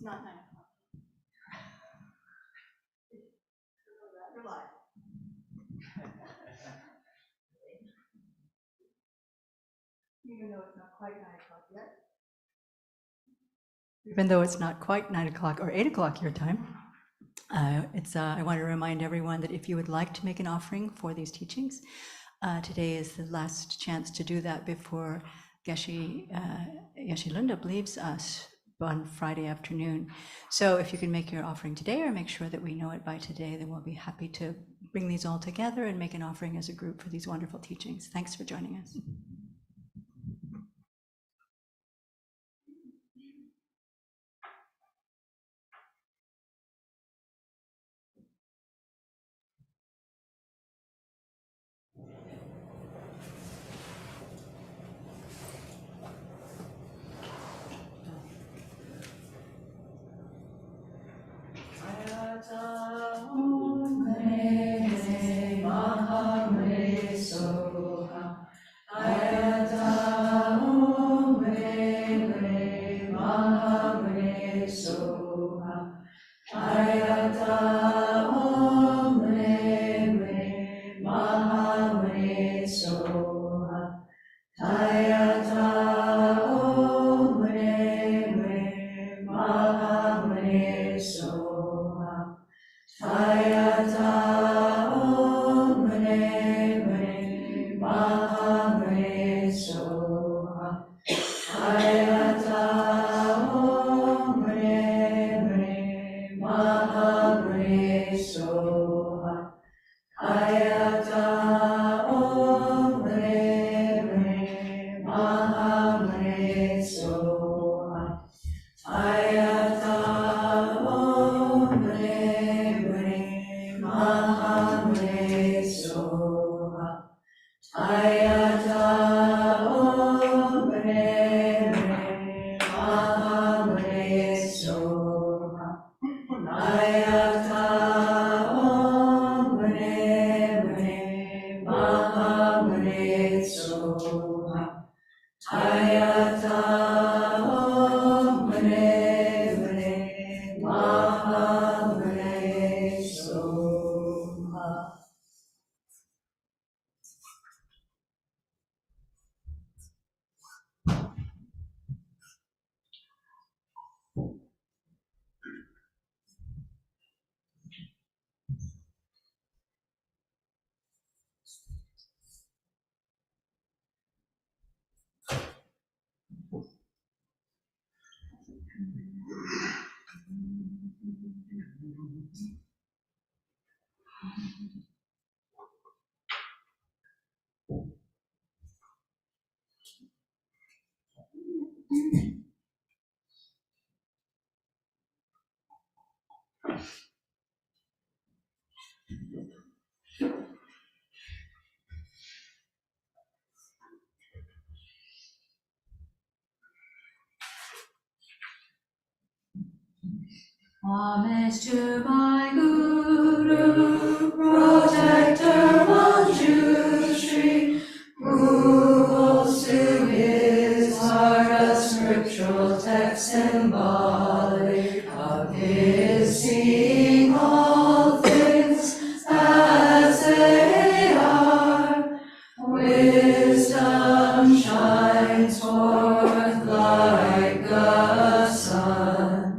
not 9 o'clock. You're live. Even though it's not quite 9 o'clock yet. Even though it's not quite 9 o'clock or 8 o'clock your time, I want to remind everyone that if you would like to make an offering for these teachings, today is the last chance to do that before Geshe Lhundup leaves us on Friday afternoon. So if you can make your offering today or make sure that we know it by today, then we'll be happy to bring these all together and make an offering as a group for these wonderful teachings. Thanks for joining us. Homage to my Guru, protector Manjushri, who holds to his heart a scriptural text symbolic of his seeing all things as they are. Wisdom shines forth like the sun.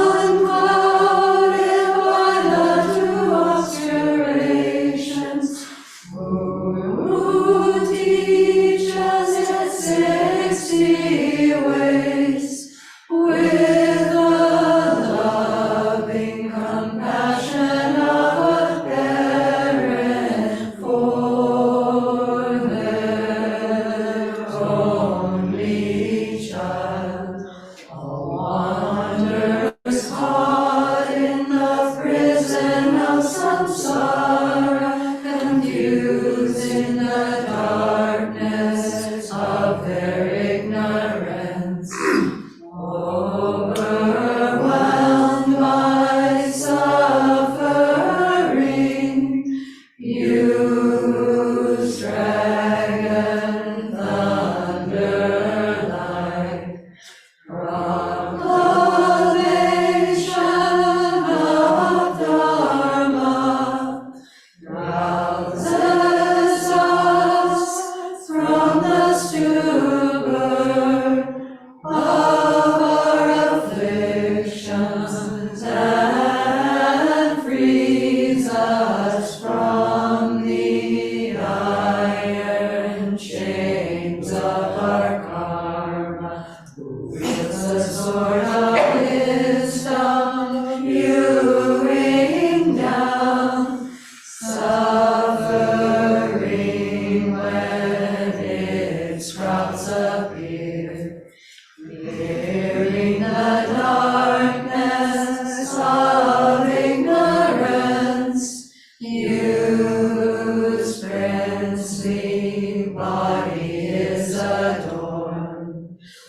Unclouded by the true obscurations, who teaches its 60 ways, with the loving compassion of a parent for their only child. All wanderers caught in the prison of samsara, confused in the darkness of their ignorance,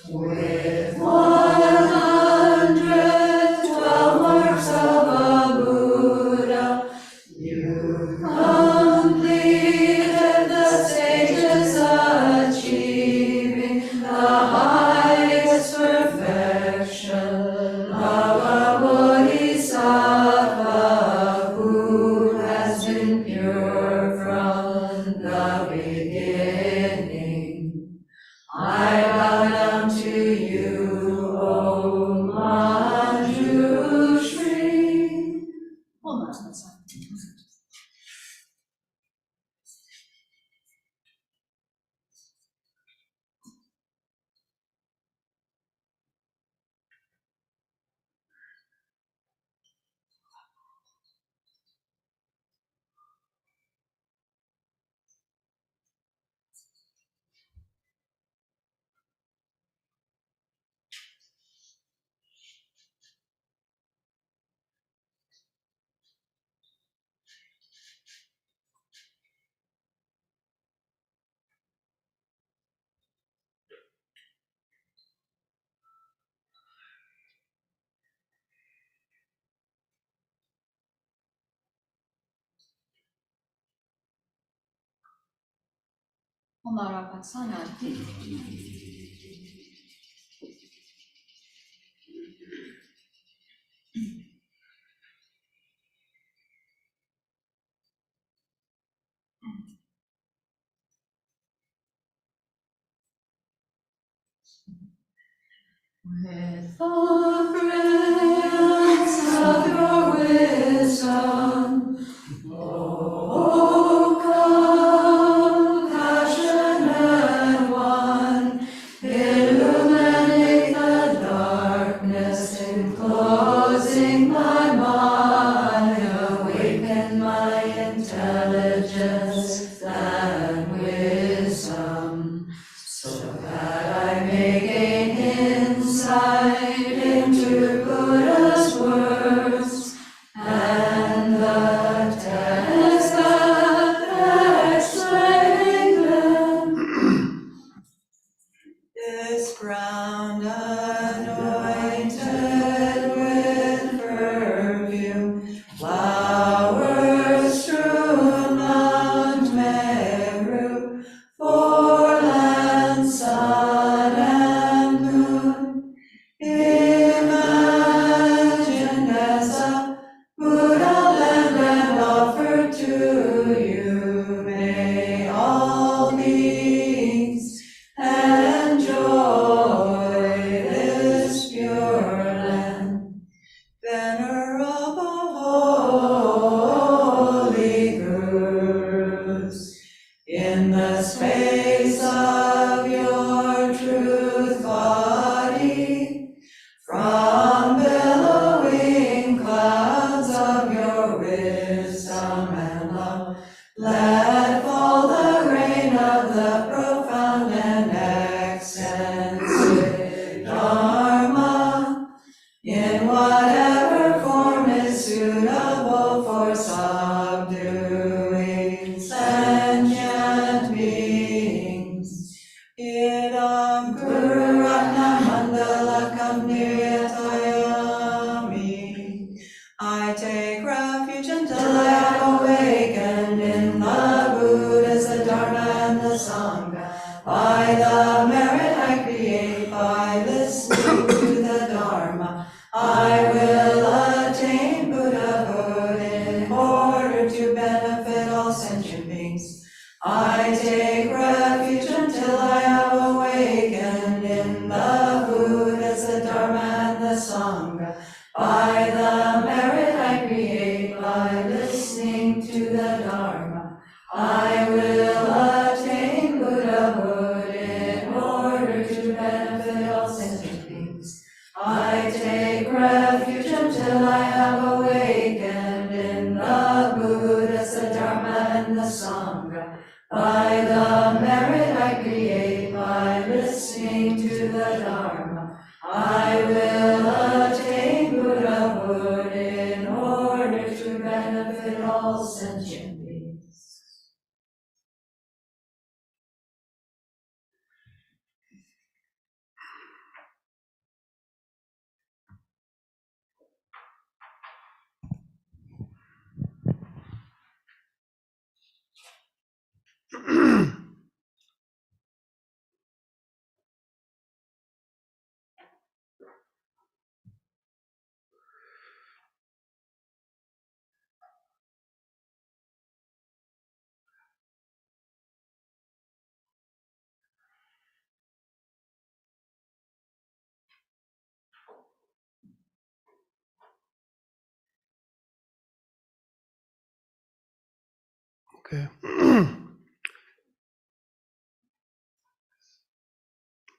With 112 marks of a Buddha, you completed the stages, achieving the highest perfection of a bodhisattva who has been pure from the beginning. I bow down to you, O Manjushri. Hold on, that's not. Omara Patsana. With the brilliance of your wisdom, O compassionate one, illuminate the darkness enclosing my mind, awaken my intelligence and wisdom, so that I may gain insight into Buddha's words and the text that explain them. This ground anointed with perfume, flowers strewn Mount Meru, foreland, sun and moon, imagined as a Buddha land and offered to you. May all beings enjoy this pure land. Venerable holy gurus, in the space of your truth body, from billowing clouds of your wisdom and love, let fall the rain of the profound and extensive Dharma, in whatever form is suitable for subduing sentient beings. Idam Guru Ratna Mandalakam Niryatayami. I take refuge until I am awakened in the Buddhas, the Dharma, and the Sangha. By the merit I create, by listening to the Dharma, I will attain Buddhahood in order to benefit all sentient beings. I take refuge until I have awakened in the Buddhas, the Dharma, and the Sangha. By the merit I create, by listening to the Dharma, I will attain Buddhahood in order to benefit all sentient beings. I take refuge until I have awakened in the Buddhas, the Dharma, and the Sangha. By the merit I create, by listening to the Dharma, I will attain Buddhahood in order to benefit all sentient beings. Okay.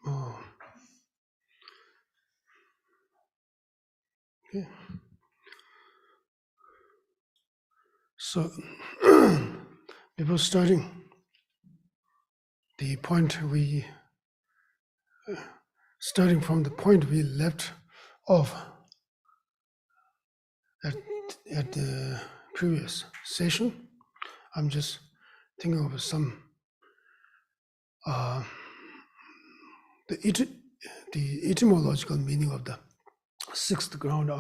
Oh. Okay. So, before starting, the point we, starting from the point we left off at the previous session, I'm just thinking of some the etymological meaning of the sixth ground.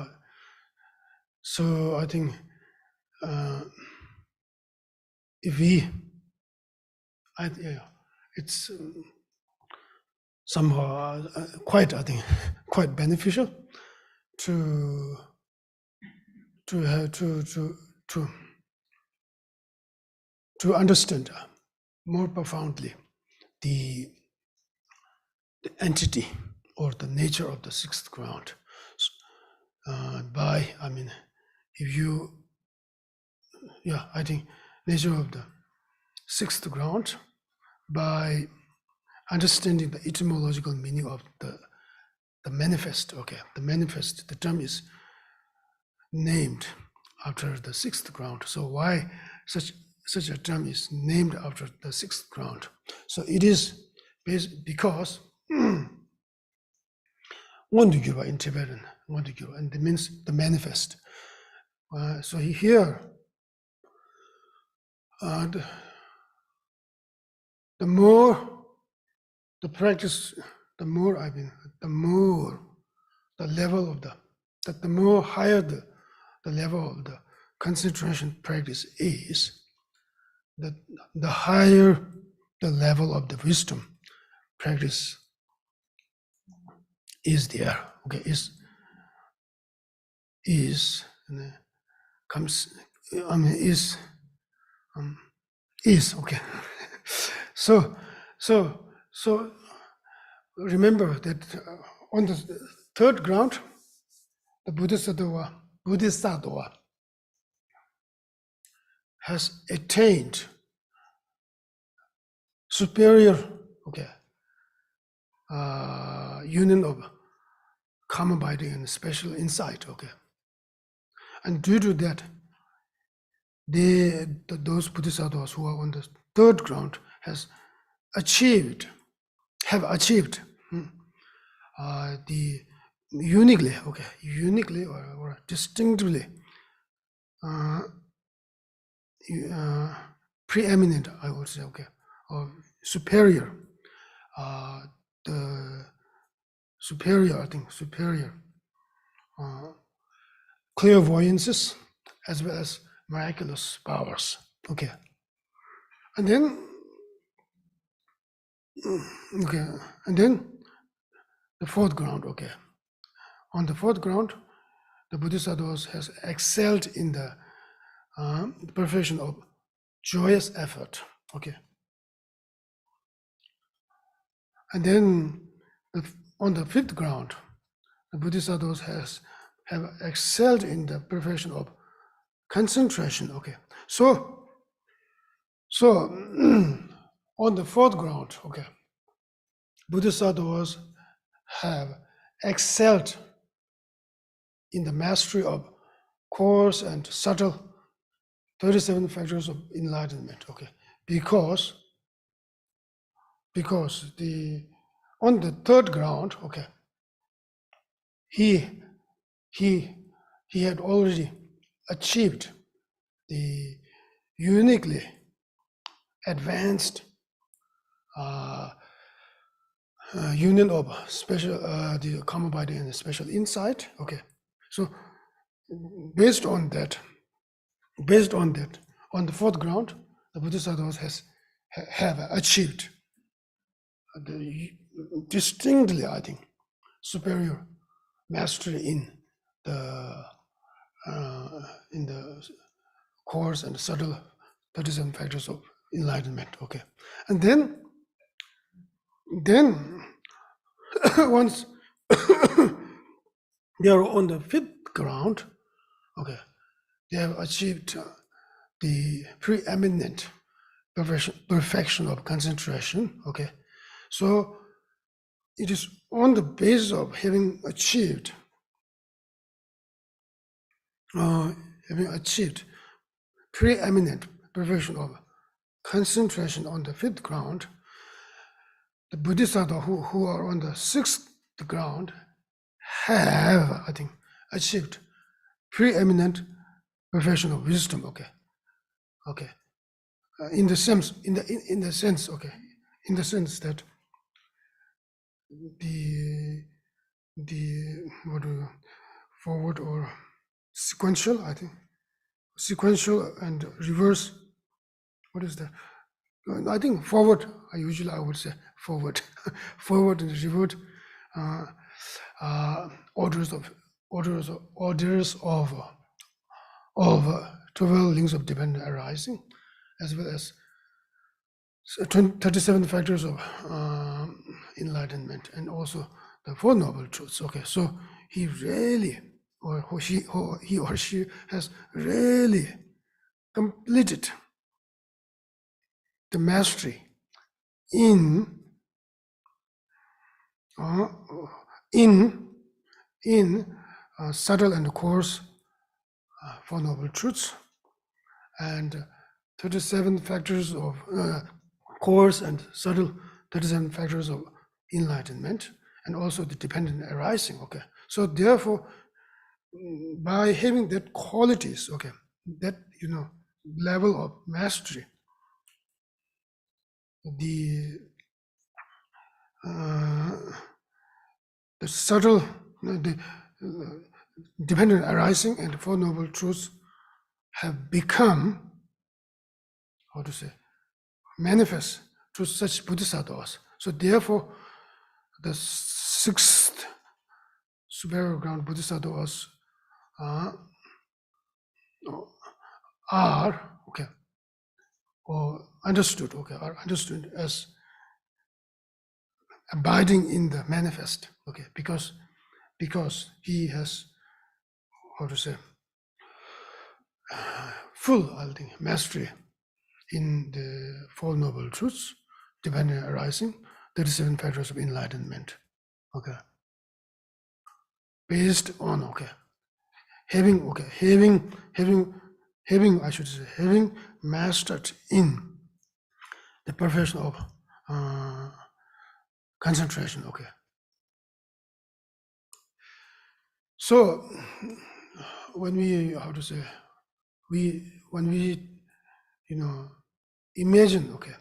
So I think if we, it's somehow quite, I think, quite beneficial to have to understand more profoundly the entity or the nature of the sixth ground. I mean, if you, I think nature of the sixth ground by understanding the etymological meaning of the manifest. Okay, the manifest, the term is named after the sixth ground. So why such a term is named after the sixth ground? So it is because Wondugyurwa in Tibetan, Wondugyurwa, and it means the manifest. So here, the more the practice, the more the level of the more higher the level of the concentration practice is, the higher the level of the wisdom practice is there. Okay, is okay. So remember that on the third ground, the Bodhisattva has attained superior, union of karma binding and special insight. Okay, and due to that, those Bodhisattvas who are on the third ground have achieved the uniquely or distinctively preeminent, I would say, or superior, the superior clairvoyances as well as miraculous powers. Okay, and then the fourth ground. Okay, on the fourth ground, the Bodhisattvas has excelled in the perfection of joyous effort. Okay, and then on the fifth ground, the Bodhisattvas have excelled in the perfection of concentration. Okay, so on the fourth ground, Bodhisattvas have excelled in the mastery of coarse and subtle 37 factors of enlightenment. Okay, because on the third ground, he had already achieved the uniquely advanced union of special the karma binding and special insight. Okay, so based on that, on the fourth ground, the Bodhisattvas have achieved the distinctly, I think, superior mastery in the coarse and subtle 37 factors of enlightenment. Okay, and then once they are on the fifth ground, they have achieved the preeminent perfection of concentration. Okay, so it is on the basis of having achieved preeminent perfection of concentration on the fifth ground, the Bodhisattva who are on the sixth ground have, I think, achieved preeminent perfection of wisdom. Okay, in the sense that the forward or sequential, I think, sequential and reverse. What is that? I think forward. I would say forward, forward and revert orders of 12 links of dependent arising, as well as 37 factors of enlightenment, and also the Four Noble Truths. Okay, so he really, or he or she has really completed the mastery in subtle and coarse Four Noble Truths, and 37 factors of coarse and subtle 37 factors of enlightenment, and also the dependent arising. Okay, so therefore, by having that qualities, okay, that level of mastery, the subtle, the dependent arising and the Four Noble Truths have become, how to say, manifest to such bodhisattvas. So therefore, the sixth superior ground bodhisattvas are okay, or understood, okay, are understood as abiding in the manifest, okay, because he has, how to say, full, I think, mastery in the Four Noble Truths, dependent arising, 37 factors of enlightenment. Okay, based on having I should say, having mastered in the perfection of concentration. Okay, so when we, how to say, when we imagine, okay,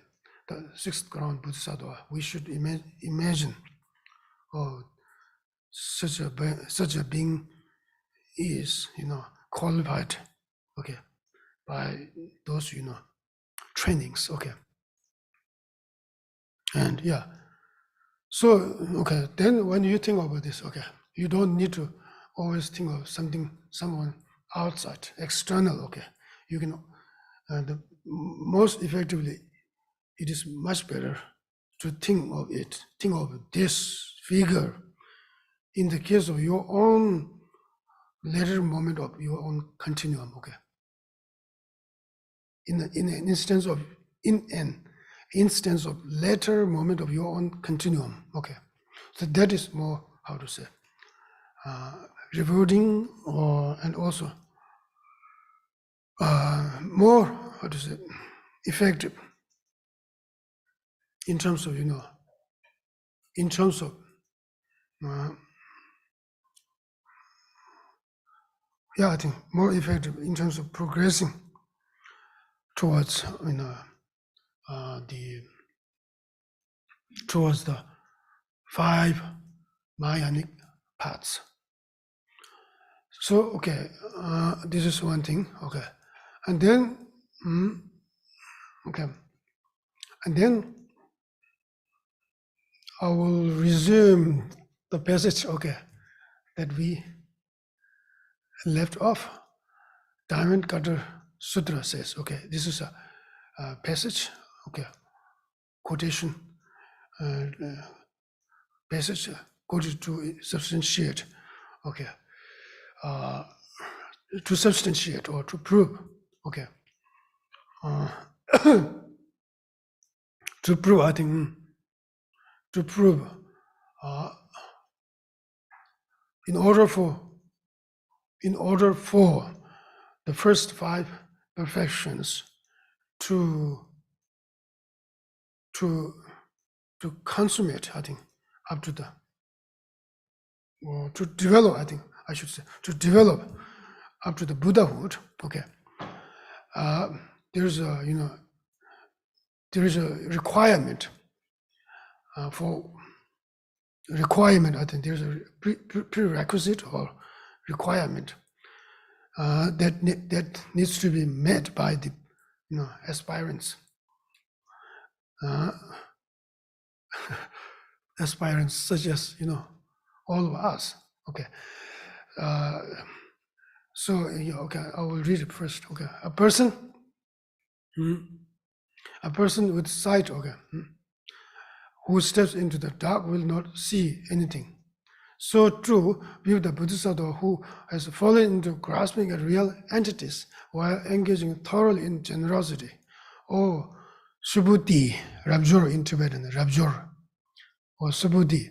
the sixth ground bodhisattva, we should imagine, oh, such a being is qualified, okay, by those trainings. Okay, and yeah, so okay, then when you think about this, okay, you don't need to always think of someone outside, external. Okay, you can the most effectively, it is much better to think of this figure in the case of your own later moment of your own continuum. Okay, in an instance of later moment of your own continuum. Okay, so that is more, how to say, rewarding, and also more, how to say, effective in terms of I think more effective in terms of progressing towards towards the 5 Mahayanic paths. So okay, this is one thing. Okay, and then okay, and then I will resume the passage, okay, that we left off. Diamond Cutter Sutra says, okay, this is a passage, okay, quotation, passage quoted to substantiate, okay, to substantiate or to prove, okay, to prove, I think, to prove, in order for the first 5 perfections to consummate, I think, up to the, or to develop, I think I should say, to develop up to the Buddhahood. Okay, there's a there is a requirement for requirement. I think there's a prerequisite or requirement that needs to be met by the aspirants. Aspirants such as all of us. Okay. So okay, I will read it first. Okay, a person with sight, okay, who steps into the dark will not see anything. So too, with the Bodhisattva who has fallen into grasping at real entities while engaging thoroughly in generosity, or subhuti, rabjor in Tibetan, rabjor, or subhuti.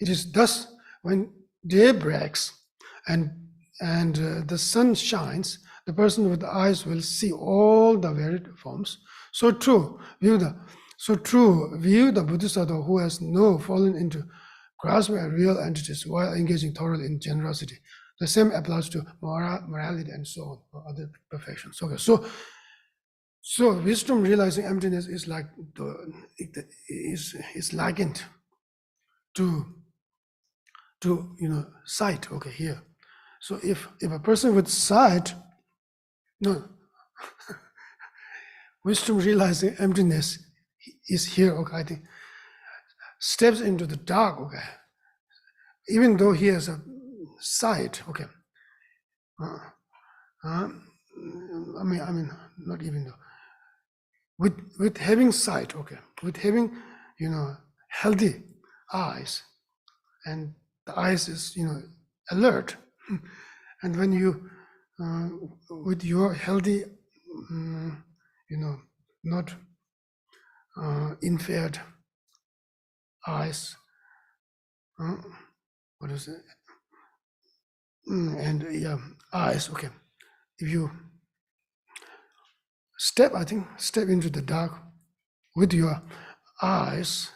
It is thus when day breaks and the sun shines, the person with the eyes will see all the varied forms. So true, view the Bodhisattva who has fallen into grasping at real entities while engaging thoroughly in generosity. The same applies to morality and so on, or other perfections. Okay, so wisdom realizing emptiness is like is likened to sight. Okay, here. So if a person with sight, wisdom realizing emptiness is here. Okay, I think steps into the dark. Okay, even though he has a sight. Okay, I mean, not even though. With having sight. Okay, with having healthy eyes, and the eyes is alert, and when you with your healthy not impaired eyes, what is it, and eyes. Okay, if you step into the dark with your eyes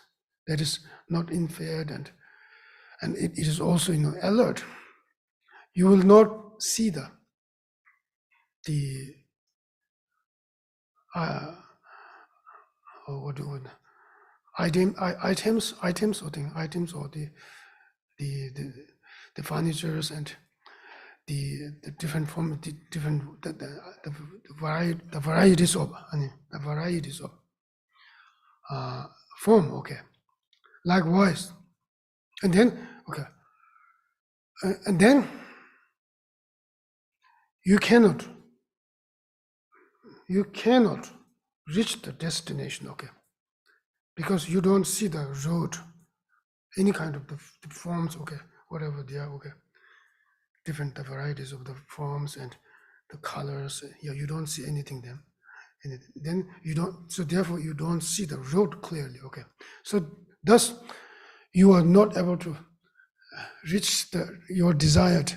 that is not impaired, and it is also alert, you will not see the what do you items or the furnitures and the different form, the different the varieties of form. Okay, likewise, and then and then you cannot reach the destination. Okay, because you don't see the road, any kind of the forms. Okay, whatever they are. Okay, different the varieties of the forms and the colors. You don't see anything then, and then you don't. So therefore, you don't see the road clearly. Okay, so thus you are not able to reach your desired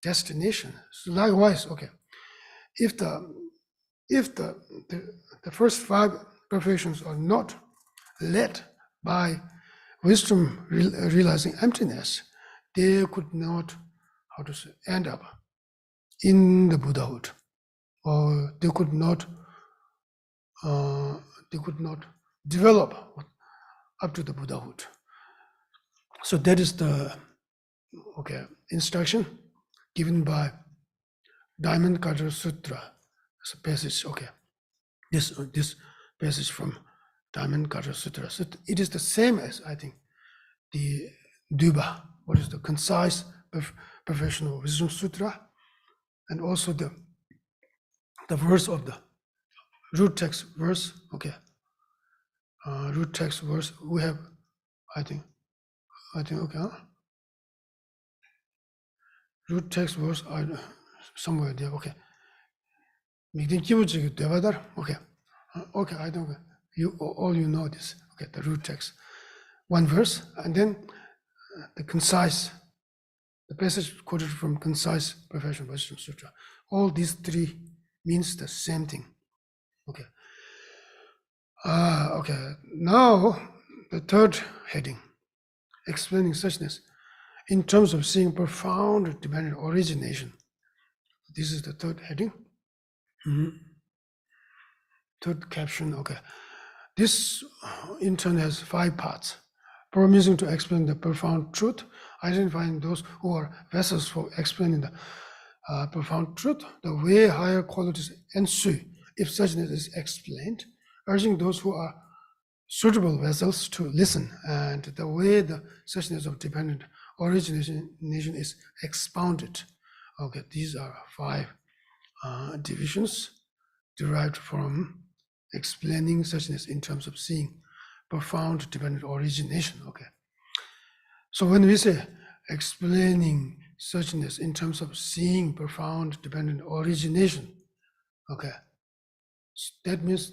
destination. So likewise, okay, if the first 5 perfections are not led by wisdom realizing emptiness, they could not, end up in the Buddhahood, or they could not develop up to the Buddhahood. So that is the instruction given by Diamond Cutter Sutra. It's a passage. Okay, this passage from Diamond Cutter Sutra. So it is the same as, I think, the Duba, what is the concise professional wisdom sutra, and also the verse of the root text verse. Okay, root text verse we have, I think okay, root text verse somewhere there. Okay, meeting kibuchi devadar. Okay, I don't. all you know this. Okay, the root text, one verse, and then the concise, the passage quoted from concise Perfection Wisdom Sutra. All these three means the same thing. Okay. Okay. Now the third heading, explaining suchness in terms of seeing profound dependent origination. This is the third heading. Third caption. Okay. This in turn has 5 parts, promising to explain the profound truth, identifying those who are vessels for explaining the profound truth, the way higher qualities ensue if suchness is explained, urging those who are suitable vessels to listen, and the way the suchness of dependent origination is expounded. Okay, these are 5 divisions derived from explaining suchness in terms of seeing profound dependent origination. Okay, so when we say explaining suchness in terms of seeing profound dependent origination, okay, that means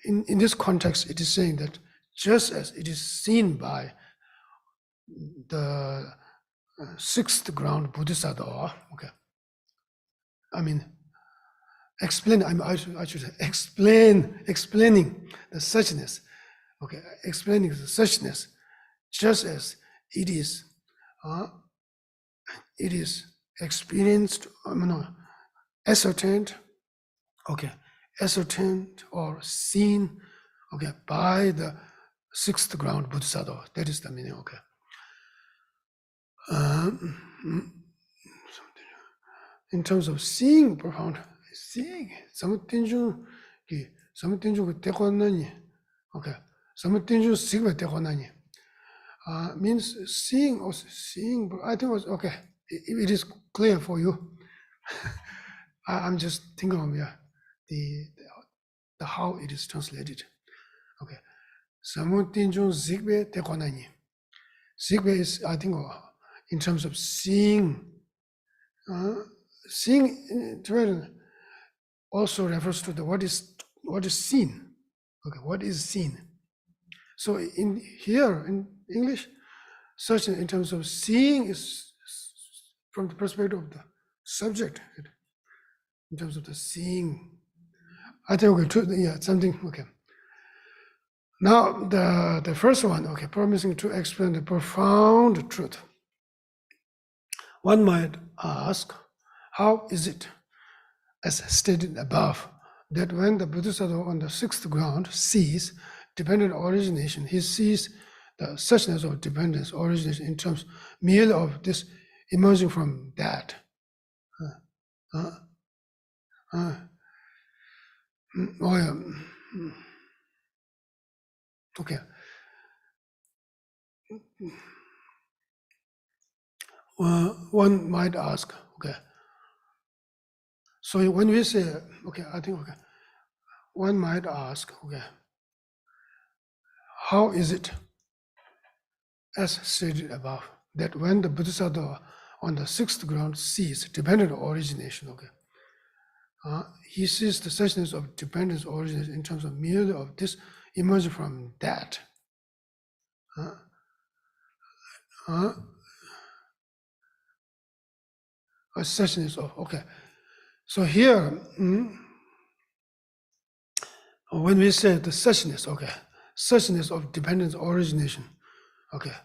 in this context it is saying that just as it is seen by the 6th ground Bodhisattva, okay, I mean I should say explaining the suchness, okay, explaining the suchness just as it is experienced, ascertained, okay, ascertained or seen, okay, by the 6th ground Bodhisattva. That is the meaning, okay. In terms of seeing profound, seeing something 좀 그 대권나니, okay, something 좀 sigma 대권나니, means seeing or seeing. I think it was okay. It is clear for you. I'm just thinking of the how it is translated. Okay, something 좀 sigma 대권나니. Sigma is, I think, in terms of seeing. Seeing also refers to the what is seen. Okay, what is seen. So in here in English, such in terms of seeing is from the perspective of the subject. In terms of the seeing, I think okay, something okay. Now the first one, okay, promising to explain the profound truth. One might ask, how is it, as stated above, that when the Bodhisattva on the 6th ground sees dependent origination, he sees the suchness of dependence origination in terms merely of this emerging from that. Okay. One might ask, okay. So when we say, okay, I think, okay, one might ask, okay, how is it, as stated above, that when the Bodhisattva on the 6th ground sees dependent origination, okay, he sees the suchness of dependence origination in terms of merely of this emerging from that. A suchness of, okay. So here, when we say the suchness, okay, suchness of dependence origination, okay,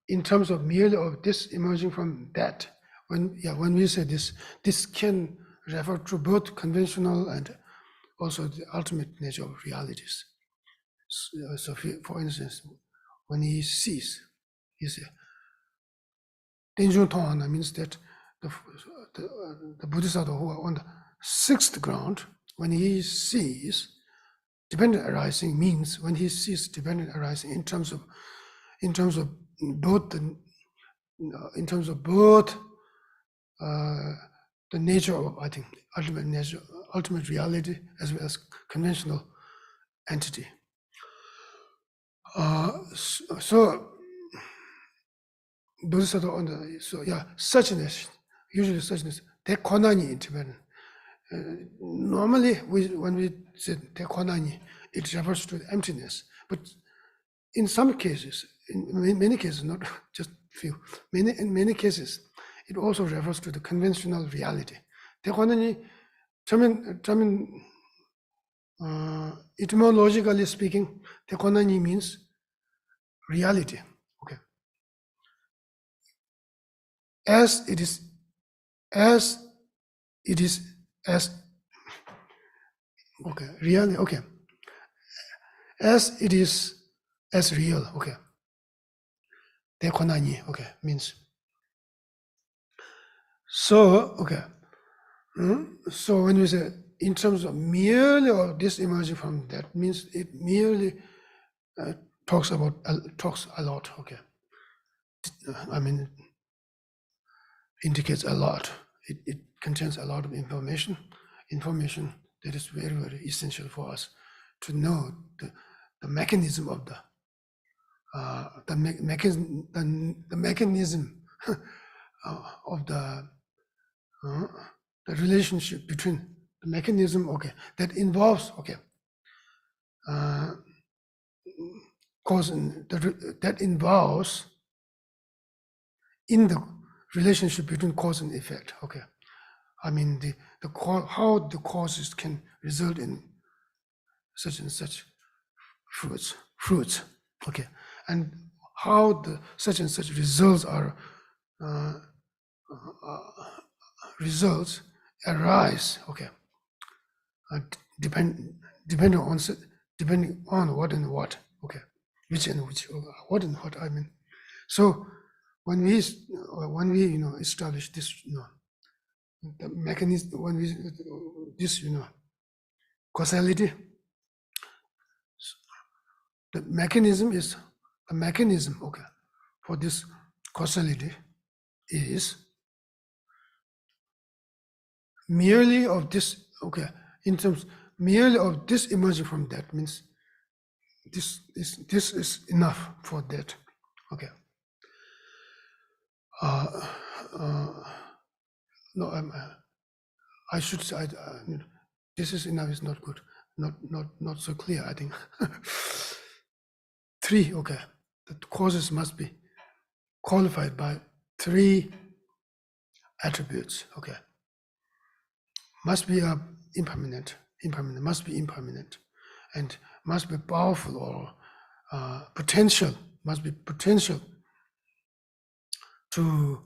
in terms of merely of this emerging from that, when we say this can refer to both conventional and also the ultimate nature of realities. So for instance, when he sees, he says, Tenjun Tongana means that the Bodhisattva who are on the 6th ground, when he sees dependent arising, means when he sees dependent arising in terms of both the nature of, I think, ultimate reality as well as conventional entity. So Bodhisattva on the suchness, usually suchness, they konani independent. Normally, when we say Tekonani, it refers to emptiness. But in some cases, in many cases, not just few, in many cases, it also refers to the conventional reality. Tekonani, etymologically speaking, Tekonani means reality. Okay. As it is, okay, really, okay. As it is, as real, okay. Tekonani, okay, means. So, okay. So when we say in terms of merely or this emerging from that, means it merely talks a lot, okay. I mean, indicates a lot. It contains a lot of information that is very, very essential for us to know the mechanism of the mechanism of the relationship between the mechanism, okay, that involves, okay, that involves in the relationship between cause and effect, okay. I mean, how the causes can result in such and such fruits, okay, and how the such and such results are results arise, okay, depending on what and what, okay, which and which, what and what, I mean. So when we establish this, the mechanism, when we this causality, the mechanism, okay, for this causality is merely of this, okay, in terms merely of this emerging from that, means this is enough for that, okay. No, I should say this is enough is not good, not so clear, I think. 3, okay, the causes must be qualified by 3 attributes, okay. Must be impermanent, must be impermanent, and must be powerful or potential, must be potential to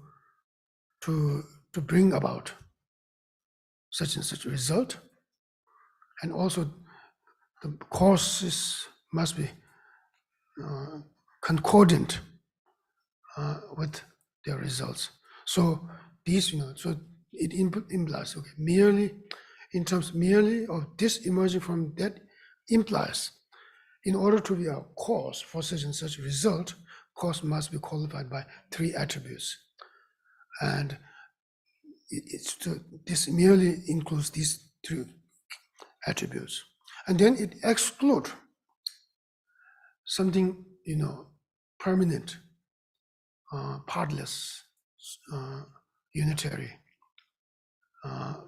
bring about such and such result, and also the causes must be concordant with their results. So these, so it implies, okay, merely in terms merely of this emerging from that implies, in order to be a cause for such and such result, cause must be qualified by 3 attributes, and this merely includes these 3 attributes, and then it excludes something, permanent, partless, unitary,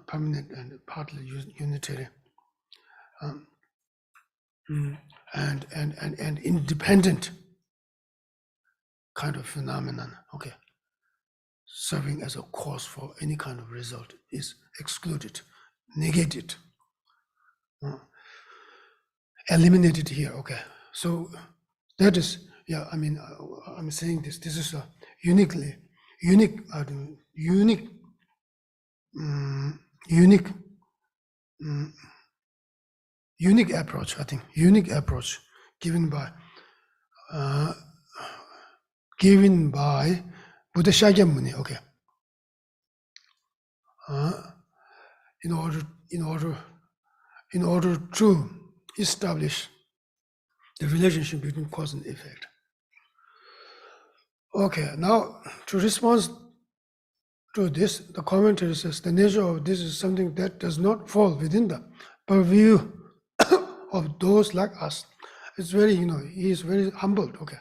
permanent and partly unitary, and independent kind of phenomenon, okay, serving as a cause for any kind of result is excluded, negated, eliminated here, okay. So that is, yeah, I mean, I'm saying this is a unique approach, I think, unique approach given by Buddha Shakyamuni, okay, in order to establish the relationship between cause and effect. Okay, now to respond to this, the commentary says the nature of this is something that does not fall within the purview of those like us. It's very, he is very humbled, okay.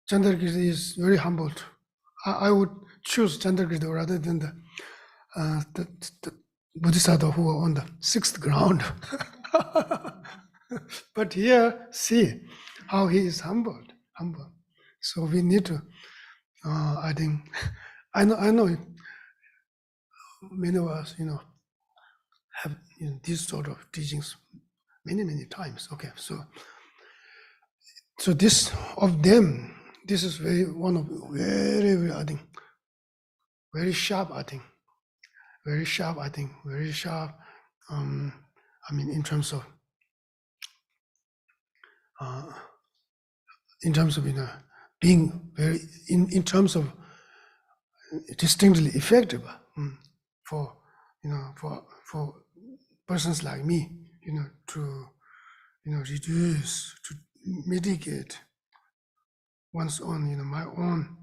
Chandrakirti is very humbled. I would choose Chandrakirti rather than the Bodhisattva who are on the 6th ground. But here, see how he is humble. So we need to, I think, I know many of us, have these sort of teachings many times. Okay, so this of them, this is one of very, I think, very sharp. Very sharp. I mean, in terms of being very in terms of distinctly effective for for persons like me, to reduce, to mitigate one's own, my own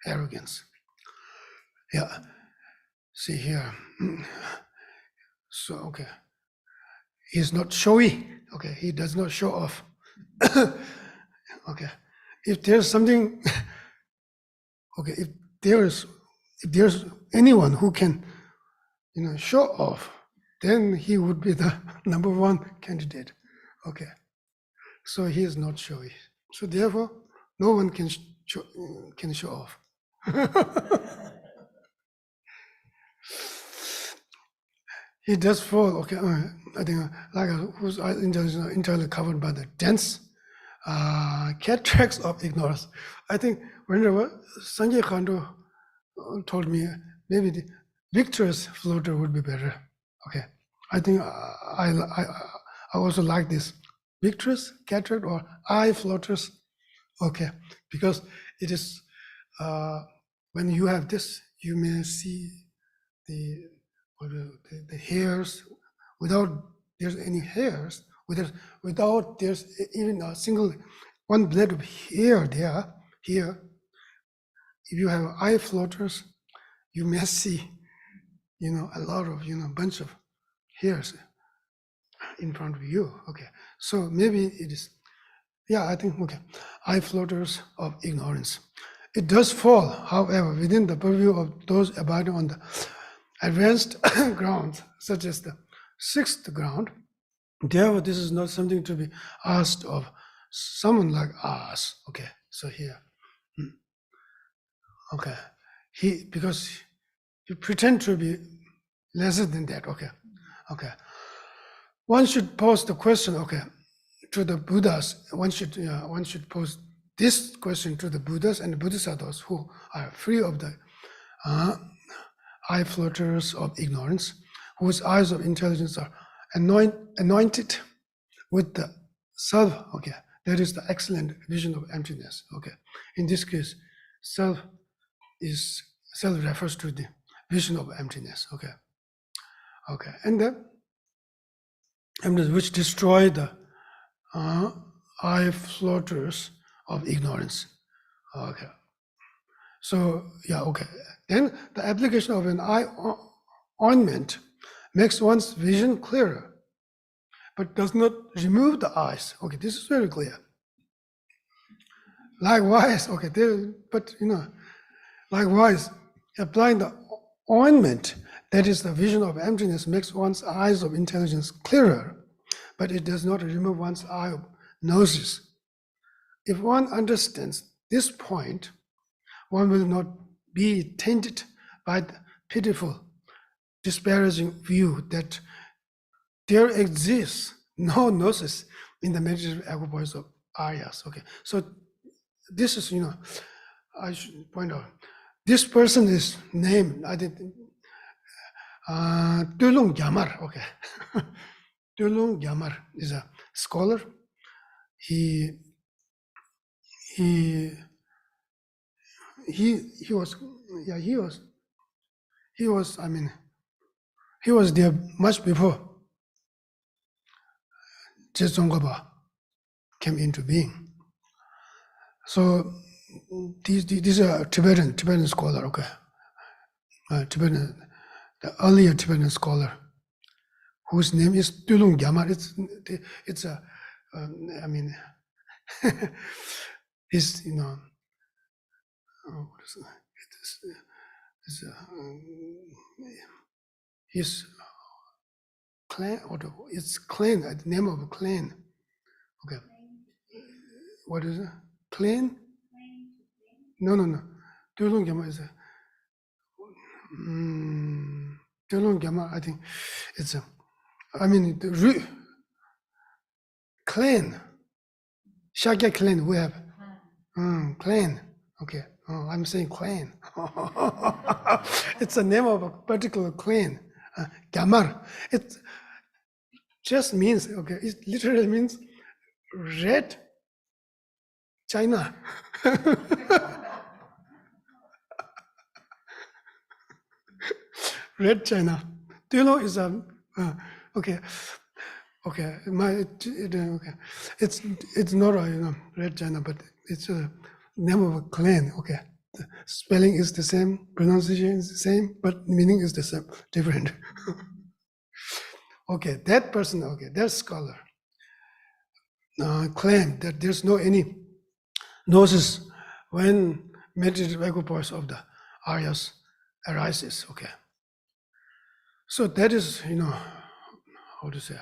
arrogance. Yeah, see here. So okay, he's not showy. Okay, he does not show off. Okay, if there's something, okay, if there's anyone who can, show off, then he would be the number one candidate. Okay, so he is not showy. So therefore, no one can show off. He does fall. Okay, I think like whose intelligence are entirely covered by the dense cataracts of ignorance. I think whenever Sanjay Khando told me maybe the victorious floater would be better. Okay, I think I also like this victorious cataract or eye floaters. Okay, because it is when you have this, you may see the hairs without there's any hairs, without there's even a single one blade of hair there. Here, if you have eye floaters, you may see, a lot of, bunch of hairs in front of you. Okay, so maybe it is, yeah, I think, okay, eye floaters of ignorance. It does fall, however, within the purview of those abiding on the advanced grounds, such as the 6th ground. Therefore, this is not something to be asked of someone like us. Okay, so here, okay, because he pretend to be lesser than that. Okay. One should pose the question, okay, to the Buddhas. One should pose this question to the Buddhas and the Bodhisattvas who are free of the eye floaters of ignorance, whose eyes of intelligence are anointed with the self. Okay, that is the excellent vision of emptiness. Okay, in this case, self refers to the vision of emptiness. Okay, and then emptiness which destroy the eye floaters of ignorance. Okay, so yeah, okay. Then the application of an eye ointment makes one's vision clearer, but does not remove the eyes. Okay, this is very clear. Likewise, okay, likewise, applying the ointment, that is the vision of emptiness, makes one's eyes of intelligence clearer, but it does not remove one's eye of gnosis. If one understands this point, one will not be tainted by the pitiful, disparaging view that there exists no gnosis in the meditative equipoise of Aryas. Okay, so this is, I should point out, this person is named, I think, Tulung Gyamar. Okay, Tulung Gyamar is a scholar. He was, I mean, he was there much before Jetsongaba came into being. So these are Tibetan scholar. Okay, the earlier Tibetan scholar, whose name is Tulung Gyamar. It's a, I mean, his, his clan, or it's clan, the name of a clan. Okay. What is it? Clan? No. Tulung Gyama is a Tulung Gyama, I think it's a, I mean, the clan. Shakya clan, we have. Clan. Okay. Oh, I'm saying clan. It's the name of a particular clan. Gamar. It just means, okay, it literally means red China. Red China. Do you know is okay. Okay, okay. It's not a Red China, but it's a name of a clan. Okay, the spelling is the same, pronunciation is the same, but meaning is the same, different. Okay, that person. Okay, that scholar claimed that there's no any gnosis when meditative equipoise of the Aryas arises. Okay, so that is how to say.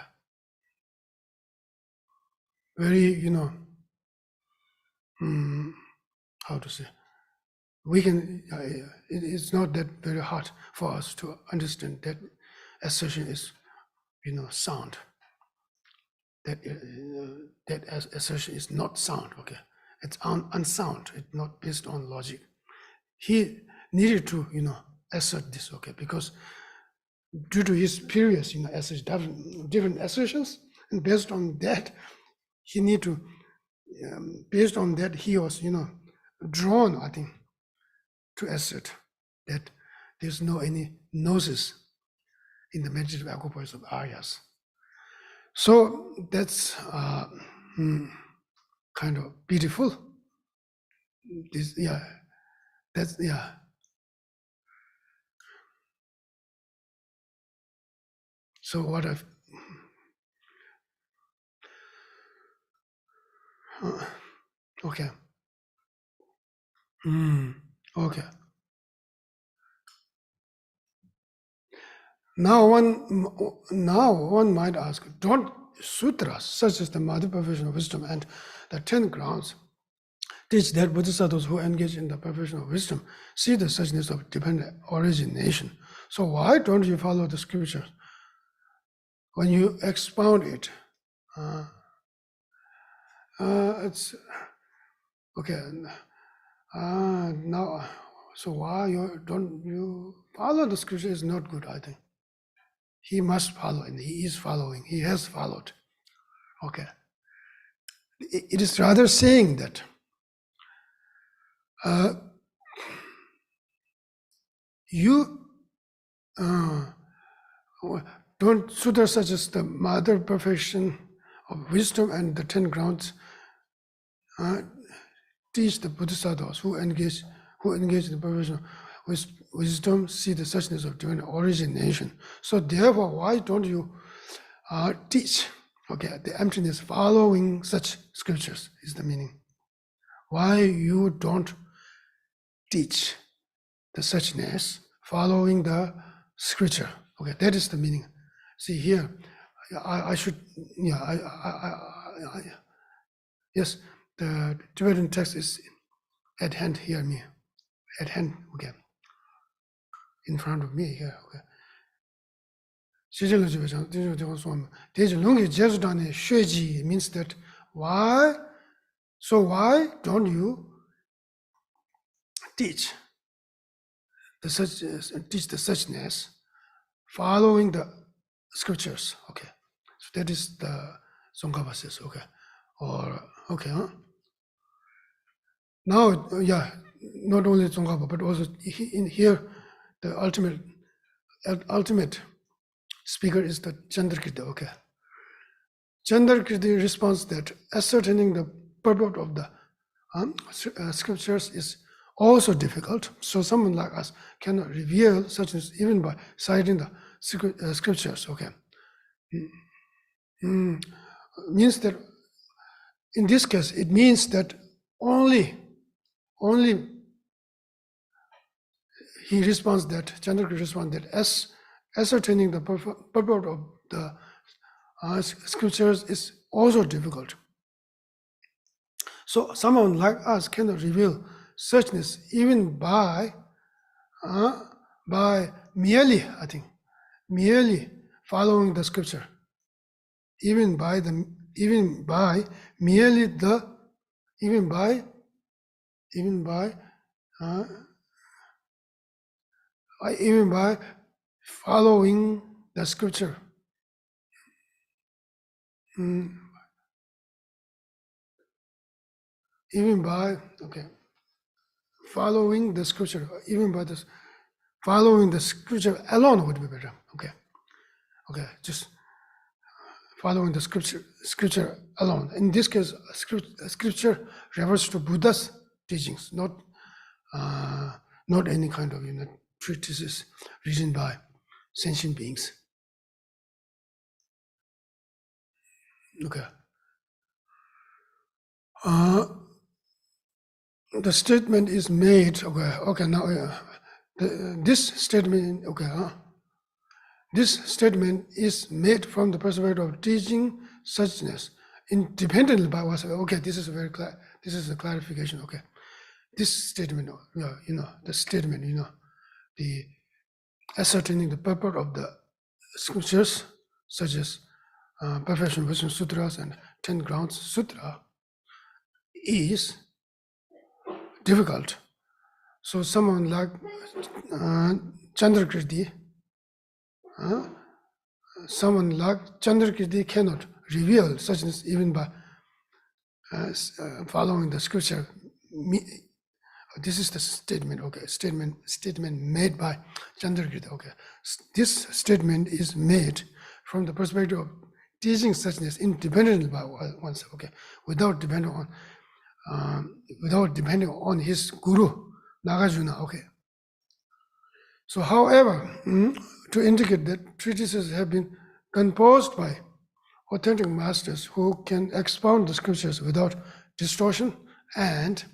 Very, how to say, we can, it's not that very hard for us to understand that assertion is, sound. That assertion is not sound, okay? It's unsound, it's not based on logic. He needed to, assert this, okay? Because due to his previous, different assertions, and based on that, he need to, based on that, he was, drawn, I think, to assert that there's no any gnosis in the meditative equipoise of Aryas. So that's kind of beautiful. So what I've okay. Okay. Now one might ask, don't sutras such as the Madhya Perfection of Wisdom and the 10 grounds teach that bodhisattvas who engage in the perfection of wisdom see the suchness of dependent origination? So why don't you follow the scriptures when you expound it? It's okay. Now, so why don't you follow the scripture is not good, I think. He must follow, and he is following. He has followed. Okay. It is rather saying that you don't sutras such as the Mother Perfection of Wisdom and the 10 grounds teach the bodhisattvas who engage in the perfection of wisdom see the suchness of divine origination. So therefore, why don't you teach? Okay, the emptiness following such scriptures is the meaning. Why you don't teach the suchness following the scripture? Okay, that is the meaning. See here, I should, yes, the Tibetan text is at hand here, okay, in front of me here, okay. Means that why? So why don't you teach the suchness following the scriptures? Okay, so that is the Tsongkhapa says. Okay, or okay, huh? Now, not only Tsongkhapa but also in here, the ultimate speaker is the Chandrakirti. Okay, Chandrakirti responds that ascertaining the purport of the scriptures is also difficult. So someone like us cannot reveal suchness even by citing the scriptures. Okay, means that in this case it means that only he responds that Chandrakirti responds that ascertaining the purport of the scriptures is also difficult. So someone like us cannot reveal suchness even by merely, I think, merely following the scripture. Even by following the scripture. Even by following the scripture, even by this following the scripture alone would be better. Okay, just following the scripture alone. In this case, scripture refers to Buddha's teachings, not any kind of treatises written by sentient beings. Okay. The statement is made. Okay. Now, this statement. This statement is made from the perspective of teaching suchness independently by what's. Okay, this is this is a clarification. Okay, this statement, the statement, the ascertaining the purport of the scriptures, such as Perfection Wisdom Sutras and 10 Grounds Sutra, is difficult. So someone like Chandrakirti, cannot reveal suchness even by following the scripture. This is the statement. Okay, statement made by Chandrakirti. Okay, this statement is made from the perspective of teaching suchness independently by oneself. Okay, without depending on his guru Nagarjuna. Okay. So, however, to indicate that treatises have been composed by authentic masters who can expound the scriptures without distortion, and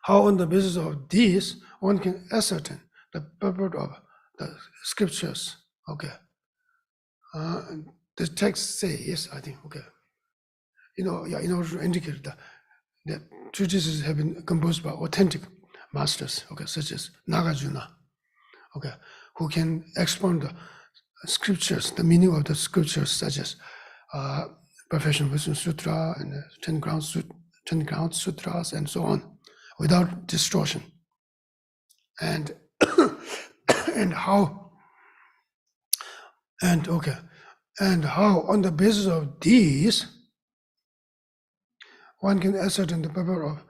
how on the basis of these one can ascertain the purport of the scriptures. Okay. The text says, I think, okay, in order to indicate that treatises have been composed by authentic masters, okay, such as Nagarjuna, okay, who can expound the scriptures, the meaning of the scriptures, such as Perfection Wisdom Sutra and 10 Grounds Sutras, and so on, without distortion. And how on the basis of these one can ascertain the purport of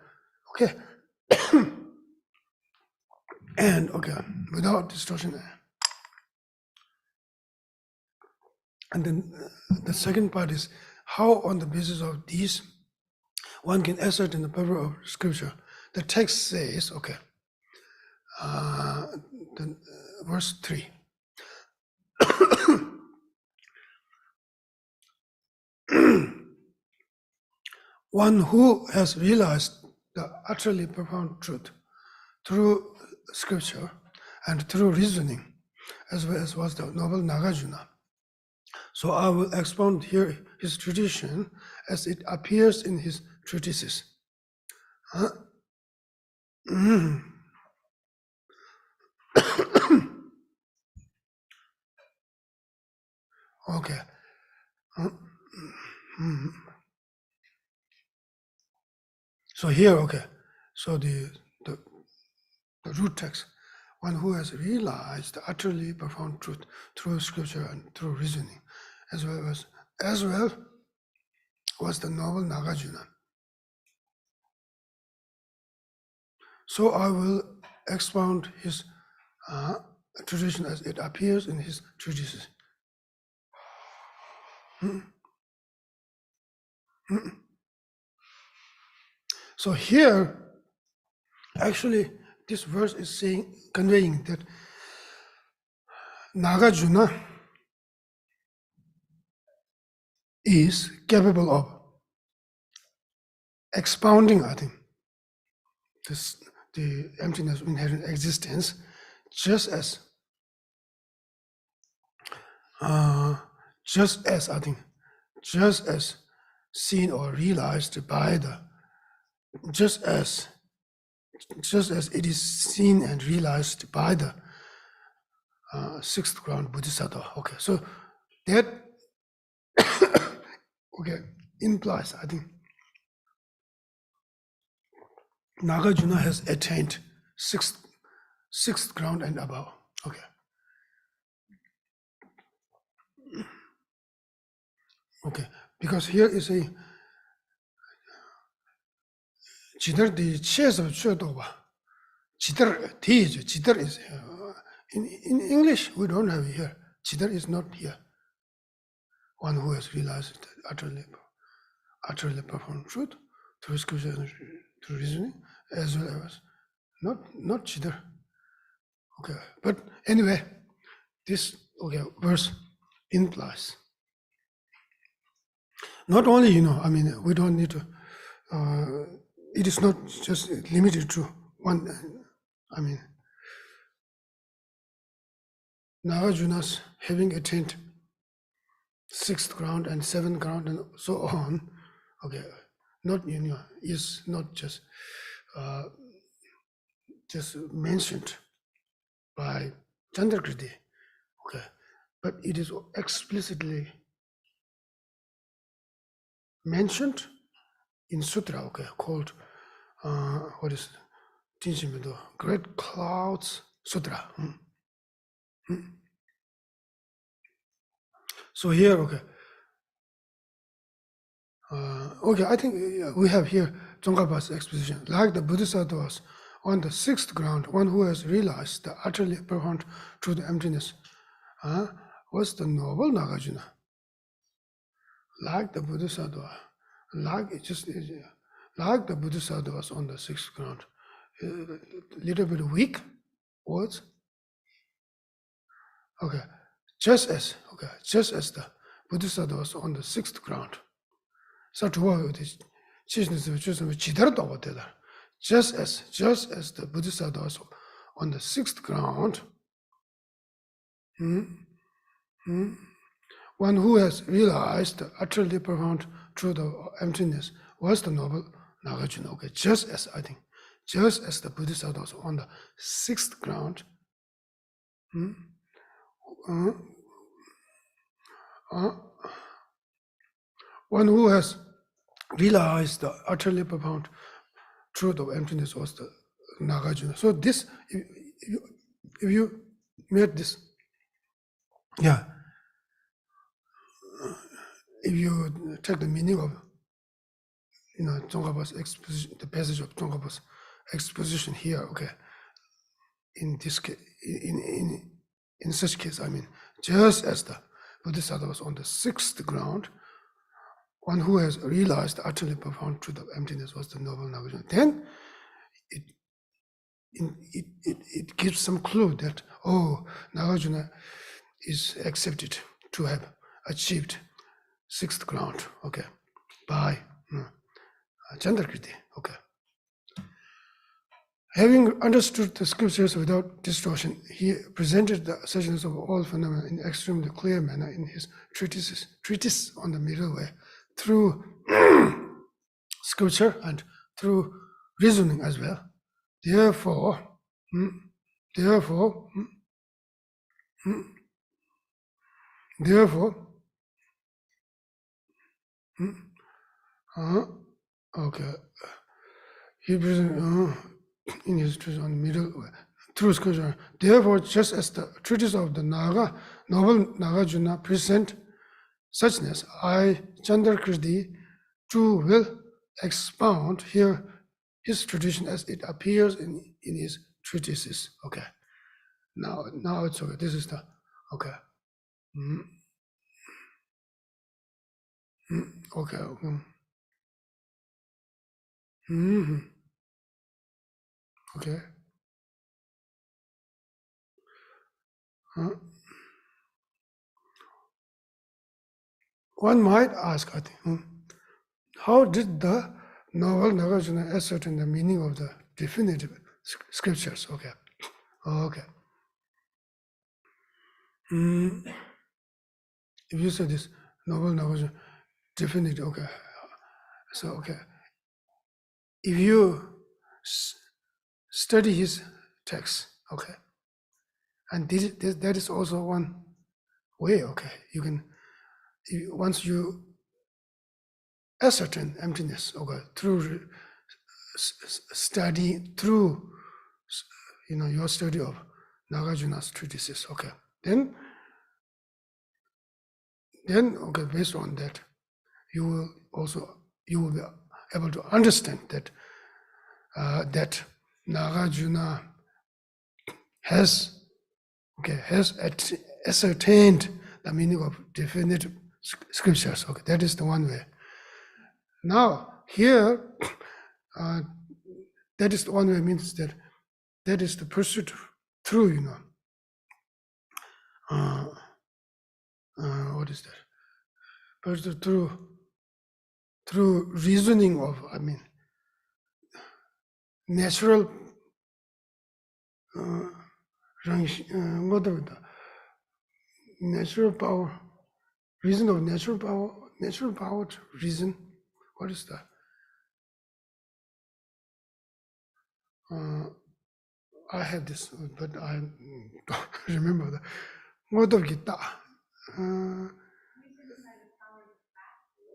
and without distortion. And then the second part is how on the basis of these one can ascertain the purport of scripture. The text says, verse 3. One who has realized the utterly profound truth through scripture and through reasoning, as well as was the noble Nagarjuna. So I will expound here his tradition as it appears in his treatises. Okay. So here, so the root text, one who has realized the utterly profound truth through scripture and through reasoning, as well was the noble Nagarjuna. So I will expound his tradition as it appears in his treatises. So here, actually, this verse is conveying that Nagarjuna is capable of expounding, I think, the emptiness of inherent existence, just as just as I think, just as seen or realized by the, just as it is seen and realized by the sixth ground Bodhisattva. Okay, so that okay implies, I think, Nagarjuna has attained sixth ground and above. Okay. Okay, because here is a jidar the chess of chodoba. Jidar is in English we don't have it here. Jidar is not here. One who has realized that utterly profound truth through scripture and through reasoning, as well as not jidar. Okay, but anyway, this verse implies not only, I mean, we don't need to, it is not just limited to one, I mean, Nagarjuna's having attained sixth ground and seventh ground and so on, okay, not, is not just mentioned by Chandrakriti, okay, but it is explicitly mentioned in sutra, okay, called what is it? Great Clouds Sutra. So here, okay, I think we have here Tsongkhapa's exposition. Like the Bodhisattvas on the sixth ground, one who has realized the utterly profound truth of emptiness was the noble Nagarjuna. Like the Bodhisattva, like the Bodhisattvas on the sixth ground, a little bit weak words. Okay, just as the Bodhisattvas on the sixth ground. So just as the Bodhisattvas on the sixth ground, one who has realized the utterly profound truth of emptiness was the noble Nagarjuna. Okay, just as the Bodhisattvas on the sixth ground, one who has realized the utterly profound truth of emptiness was the Nagarjuna. So this, if you made this, if you take the meaning of, Tsongkhapa's exposition, the passage of Tsongkhapa's exposition here, okay, in this case, in such case, I mean, just as the Bodhisattva was on the sixth ground, one who has realized the utterly profound truth of emptiness was the noble Nagarjuna. Then it gives some clue that, Nagarjuna is accepted to have achieved sixth ground, okay, by Chandrakriti, okay. Having understood the scriptures without distortion, he presented the suchness of all phenomena in extremely clear manner in his treatise on the middle way, through scripture and through reasoning as well. Therefore, okay, he presented in his treatise on the middle way, through scripture. Therefore, just as the treatise of the noble Nagarjuna present suchness, I, Chandrakriti, too will expound here his tradition as it appears in his treatises. Okay. Now it's okay. This is the okay. Okay. Okay. One might ask, I think, how did the noble Nagarjuna ascertain the meaning of the definitive scriptures? Okay. if you say this noble Nagarjuna, definitely, okay. So, okay, if you study his text, okay, and that is also one way, okay, you can, once you ascertain emptiness, okay, through study, through, your study of Nagarjuna's treatises, okay, then, okay, based on that, you will be able to understand that that Nagarjuna has ascertained the meaning of definite scriptures. Okay, that is the one way. Now here, that is the one way means that is the pursuit through, what is that? Pursuit through reasoning of, natural natural power, reason of natural power to reason. What is that? I have this, but I don't remember that. What of Gita?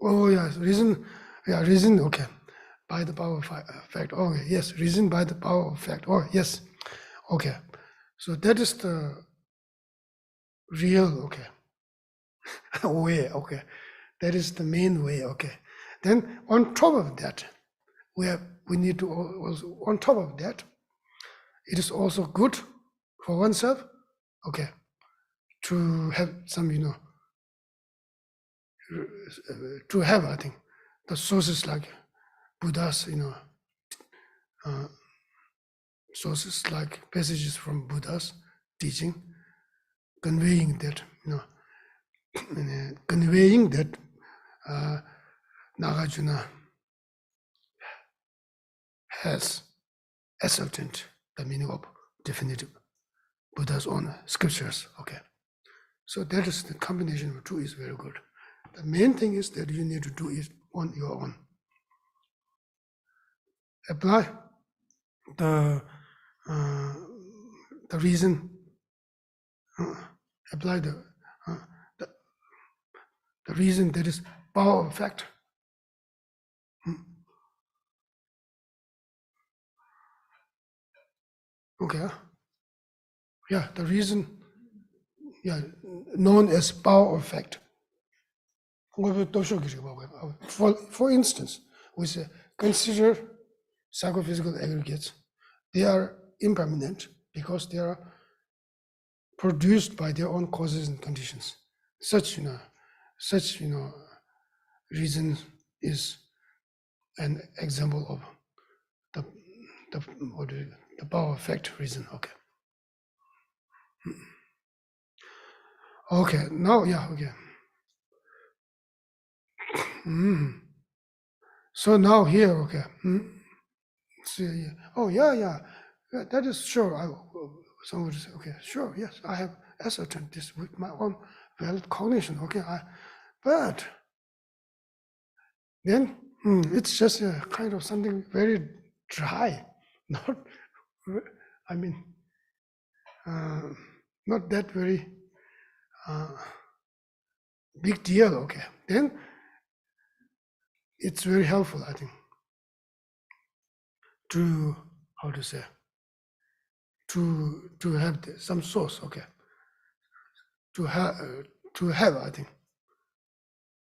Oh yes, reason. Yeah, reason. Okay, by the power of fact. Okay, yes, reason by the power of fact. Oh yes, okay. So that is the real, okay, way. Okay, that is the main way. Okay, then on top of that, we need to also, on top of that, it is also good for oneself, okay, to have some, to have, I think, the sources like Buddha's, sources like passages from Buddha's teaching, conveying that, conveying that Nagarjuna has ascertained the meaning of definitive Buddha's own scriptures. Okay, so that is the combination of two is very good. The main thing is that you need to do it on your own. Apply the reason. Apply the reason that is power of fact. Okay. Yeah, the reason, yeah, known as power of fact. For instance, we say consider psychophysical aggregates. They are impermanent because they are produced by their own causes and conditions. Such reason is an example of the power of fact reason. Okay. Okay. Now, yeah. Okay. So now here, okay. See, oh yeah. That is sure. Someone would say, okay, sure, yes, I have ascertained this with my own valid cognition. Okay, but then it's just a kind of something very dry, not, not that very big deal. Okay, then it's very helpful, I think, to how to say, to have some source. Okay, to have I think,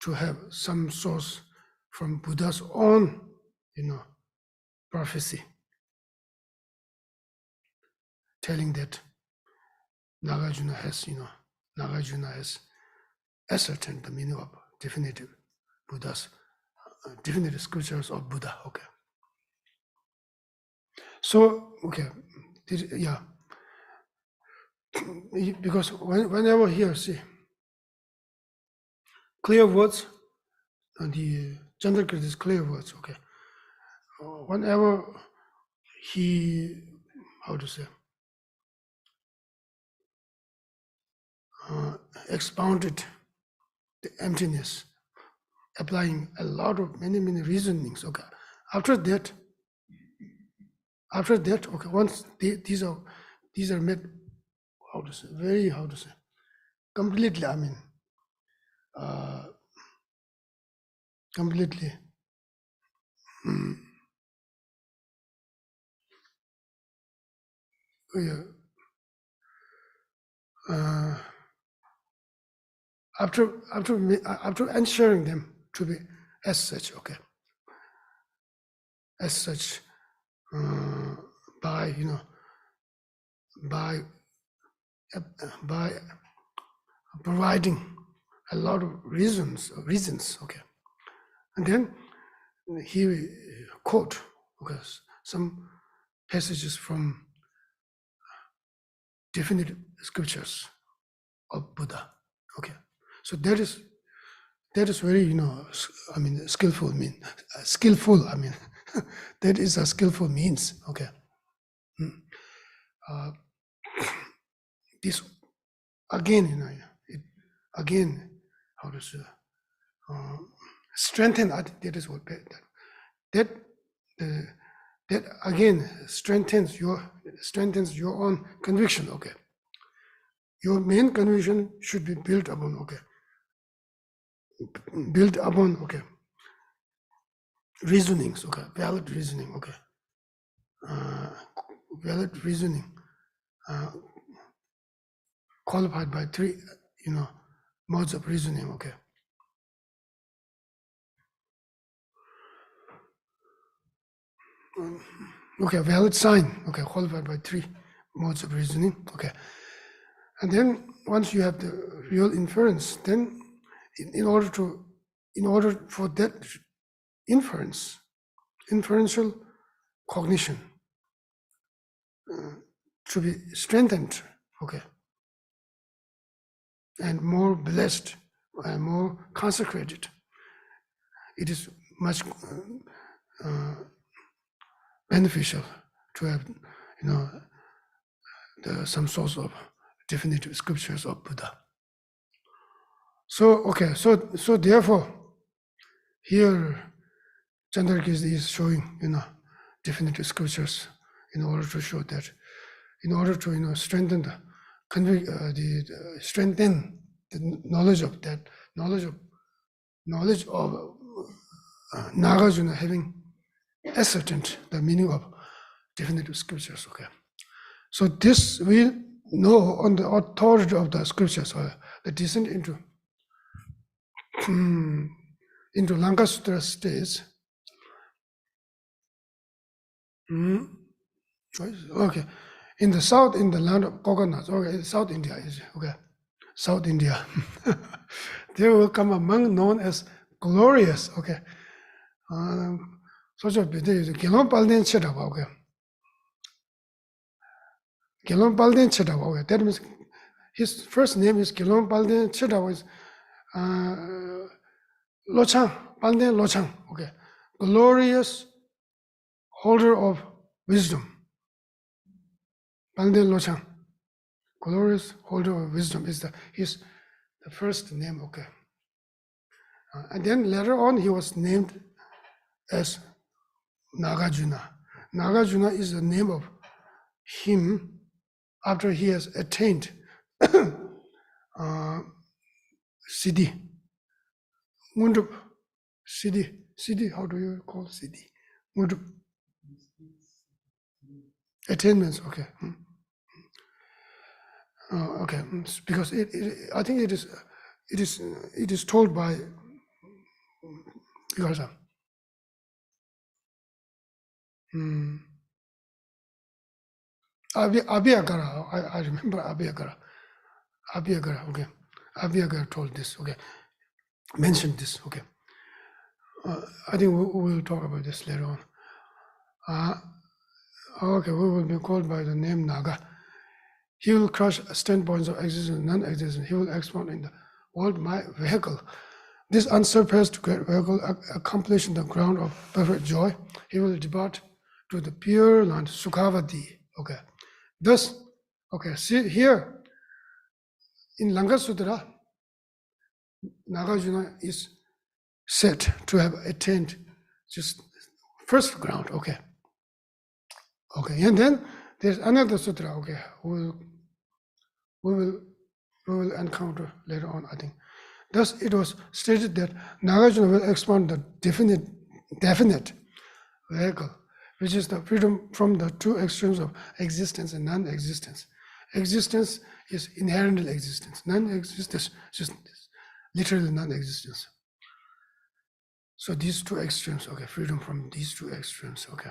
to have some source from Buddha's own, prophecy, telling that Nagarjuna has ascertained the meaning of definitive Buddha's, definitive scriptures of Buddha. Okay. So, okay, yeah, because whenever here, see, clear words, the Chandrakirti is clear words, okay. Whenever he, how to say, expounded the emptiness, applying a lot of many reasonings. Okay, after that, okay, once these are made, how to say, completely, I mean, completely after ensuring them to be as such, okay, as such, by by providing a lot of reasons, okay, and then he quote, okay, some passages from definite scriptures of Buddha, okay. So that is very, I mean, skillful. I mean, that is a skillful means, okay. This again, again, how to say, strengthen. That is what that again strengthens your own conviction, okay. Your main conviction should be built upon, okay. Reasonings, okay, valid reasoning, okay. Valid reasoning, qualified by 3, modes of reasoning, okay. Okay, valid sign, okay, qualified by 3 modes of reasoning, okay. And then once you have the real inference, then in order for that inferential cognition to be strengthened, okay, and more blessed and more consecrated, it is much beneficial to have, some source of definitive scriptures of Buddha. So, okay, so therefore, here Chandrakirti is showing, definitive scriptures in order to show that, in order to, strengthen strengthen the knowledge of that, knowledge of Nagarjuna having ascertained the meaning of definitive scriptures, okay. So this we know on the authority of the scriptures, or the descent into Lankasutra states. Okay, in the south, in the land of coconuts, okay, South India is okay. South India, there will come a monk known as glorious, okay. Such a bit is Gelon Palden Chedaba, okay. Gelon Palden Chedaba, okay. That means his first name is Gelon Palden Chedaba, is Lochang, Palden Lochang, okay. Glorious holder of wisdom. Palden Lochang, glorious holder of wisdom is the first name, okay. And then later on, he was named as Nagarjuna. Nagarjuna is the name of him after he has attained Siddhi. Lhundup, Siddhi, how do you call Siddhi? Lhundup. Attainments, okay. Okay, because I think it is told by Garza. Abhyagara, I remember Abhyagara, okay. Abhyagara told this, okay. Mentioned this, okay. I think we will talk about this later on. Okay, we will be called by the name Naga. He will crush standpoints of existence and non-existence. He will expound in the world my vehicle. This unsurpassed great vehicle accomplished the ground of perfect joy. He will depart to the pure land, Sukhavati. Okay. Thus, okay, see here in Lanka Sutra, Nagarjuna is said to have attained just first ground, okay. Okay, and then there's another sutra, okay, we will encounter later on, I think. Thus, it was stated that Nagarjuna will expand the definite vehicle, which is the freedom from the two extremes of existence and non-existence. Existence is inherently existence. Non-existence is just literally non-existence. So these two extremes, okay, freedom from these two extremes, okay.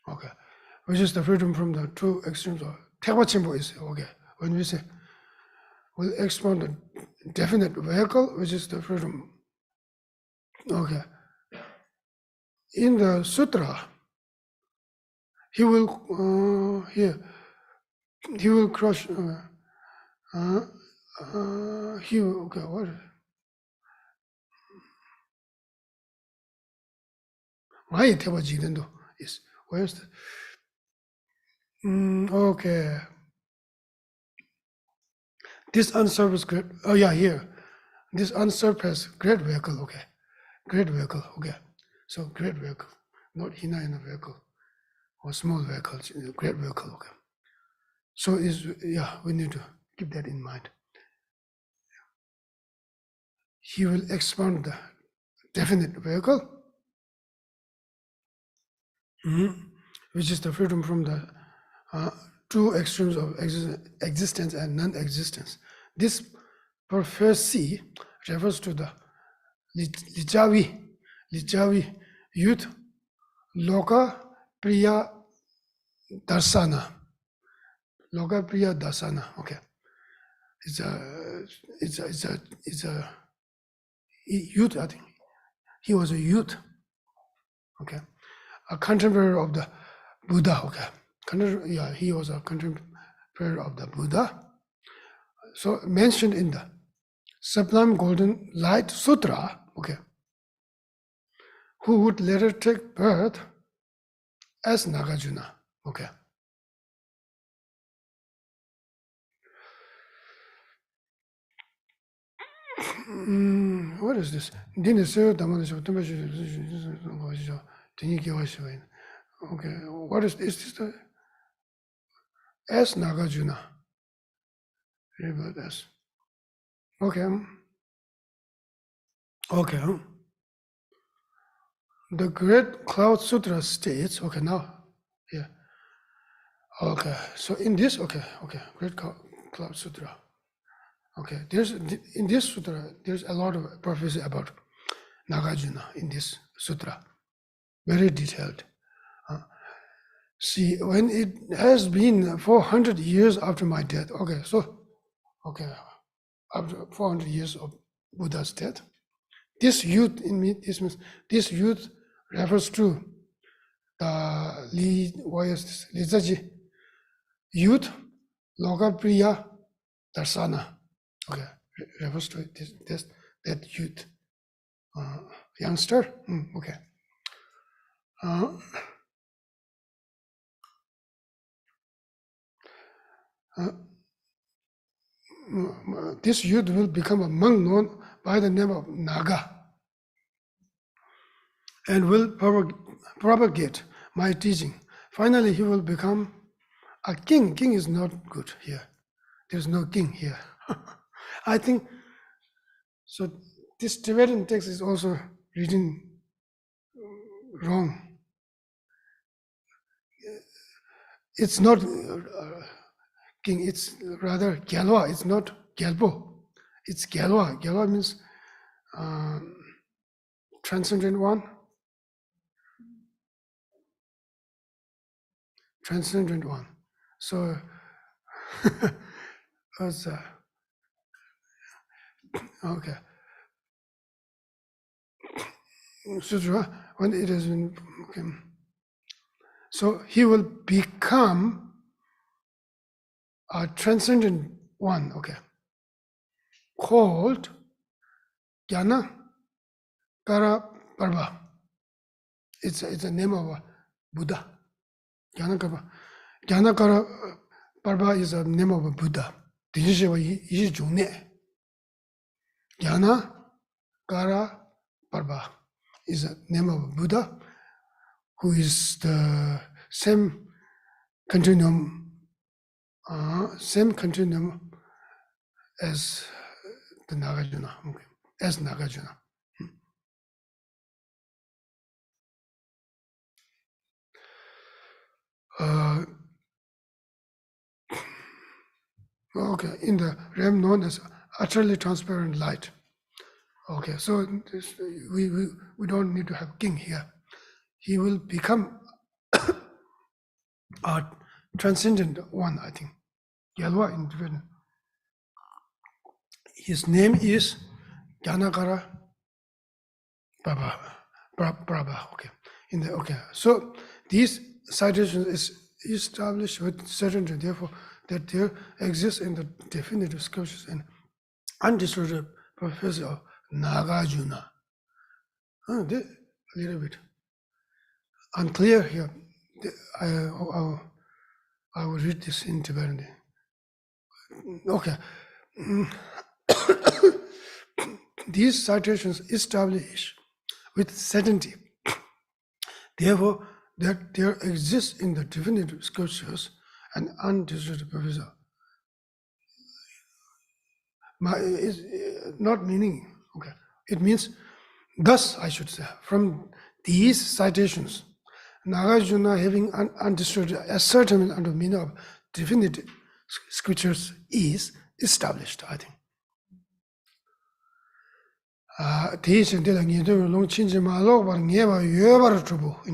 Okay, which is the freedom from the two extremes of Tegwachimbo is, okay, when we say we'll expand the definite vehicle, which is the freedom, okay. In the sutra, he will he will crush he will, okay, what why Tegwachimbo is, where's the okay, this unsurpassed great, oh yeah, here, this unsurpassed great vehicle, okay, great vehicle, okay, so great vehicle, not Hinayana vehicle or small vehicle, great vehicle, okay. So is, yeah, we need to keep that in mind. He will expand the definite vehicle, which is the freedom from the two extremes of existence and non-existence. This prophecy refers to the Lichavi youth, Loka Priya Darsana. Loka Priya Darsana, okay. It's a youth, I think. He was a youth, okay. A contemporary of the Buddha, okay. Yeah, he was a contemporary of the Buddha. So mentioned in the Sublime Golden Light Sutra, okay, who would later take birth as Nagarjuna, okay. What is this? Okay, what is this? As Nagarjuna. Rebirth as. Okay. Okay. The Great Cloud Sutra states, okay, now, here. Okay, so in this, okay, Great Cloud Sutra. Okay, in this sutra, there's a lot of prophecy about Nagarjuna in this sutra, very detailed. See, when it has been 400 years after my death, okay, so, okay, after 400 years of Buddha's death, this youth in me, this youth refers to the Lizaji youth, Lokapriya Darsana. Okay, refers to that youth, youngster. Okay. This youth will become a monk known by the name of Naga and will propagate my teaching. Finally, he will become a king. King is not good here. There's no king here. I think, so this Tibetan text is also reading wrong. It's not king, it's rather Gyalwa, it's not Gyalpo, it's Gyalwa. Gyalwa means transcendent one. Transcendent one. So, okay. Sutra, when it has been, okay. So he will become a transcendent one, okay, called Jnana Kara Parva. It's a name of a Buddha. Jnana Kara Parva is a name of a Buddha. Dinishewa yi jungne. Jnana Kara Parva is the name of Buddha, who is the same continuum as the Nagarjuna, okay, as Nagarjuna. Okay, in the realm known as utterly transparent light. Okay, so this, we don't need to have king here. He will become a transcendent one, I think. Yalwa in Tibetan. His name is Janakara Prabha. Okay. So these citations is established with certainty, therefore, that there exists in the definitive scriptures an undistorted professor of Nagarjuna. A little bit unclear here. I will read this in Tibetan. Okay. These citations establish with certainty, therefore, that there exists in the definitive scriptures an undistorted professor. Is not meaning, okay. It means, thus I should say, from these citations, Nagarjuna having undistorted ascertainment under meaning of definitive scriptures is established, I think. In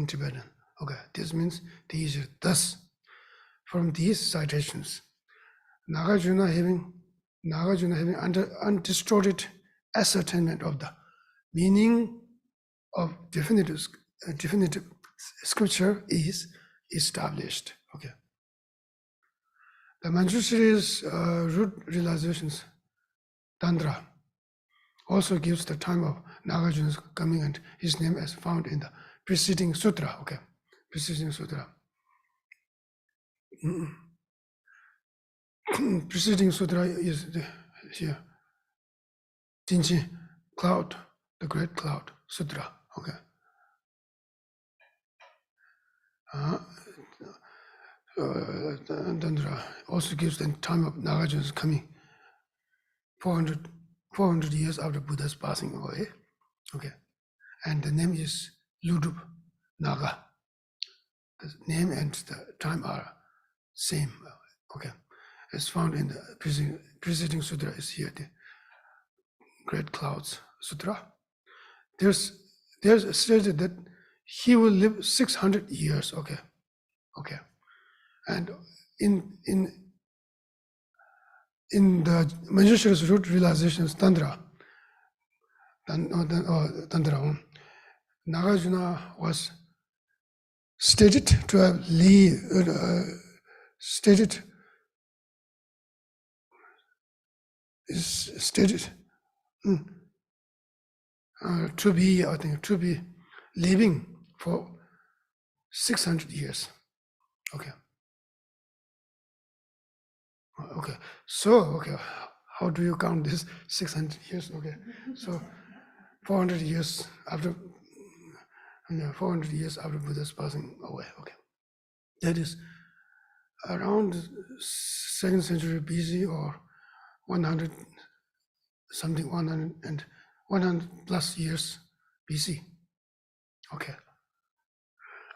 Tibetan. Okay, this means thus from these citations, Nagarjuna having undistorted ascertainment of the meaning of definitive scripture is established. Okay. The Manjushri's root realizations, Tantra, also gives the time of Nagarjuna's coming and his name as found in the preceding sutra. Okay, preceding sutra. Preceding sutra is here. Jinchi cloud, the great cloud sutra. Okay. Tantra also gives the time of Nagarjuna's coming, 400 years after Buddha's passing away. Okay. And the name is Lhundup Naga. The name and the time are same. Okay. It's found in the preceding sutra is here, the Great Clouds Sutra. There's stated that he will live 600 years. Okay. Okay. And in the Manjushri's root realizations, Tantra, Nagarjuna was stated to have to be living for 600 years. Okay. Okay. So, okay, how do you count this 600 years? Okay. So 400 years after 400 years after Buddha's passing away. Okay. That is around 2nd century BC or 100 plus years BC. Okay.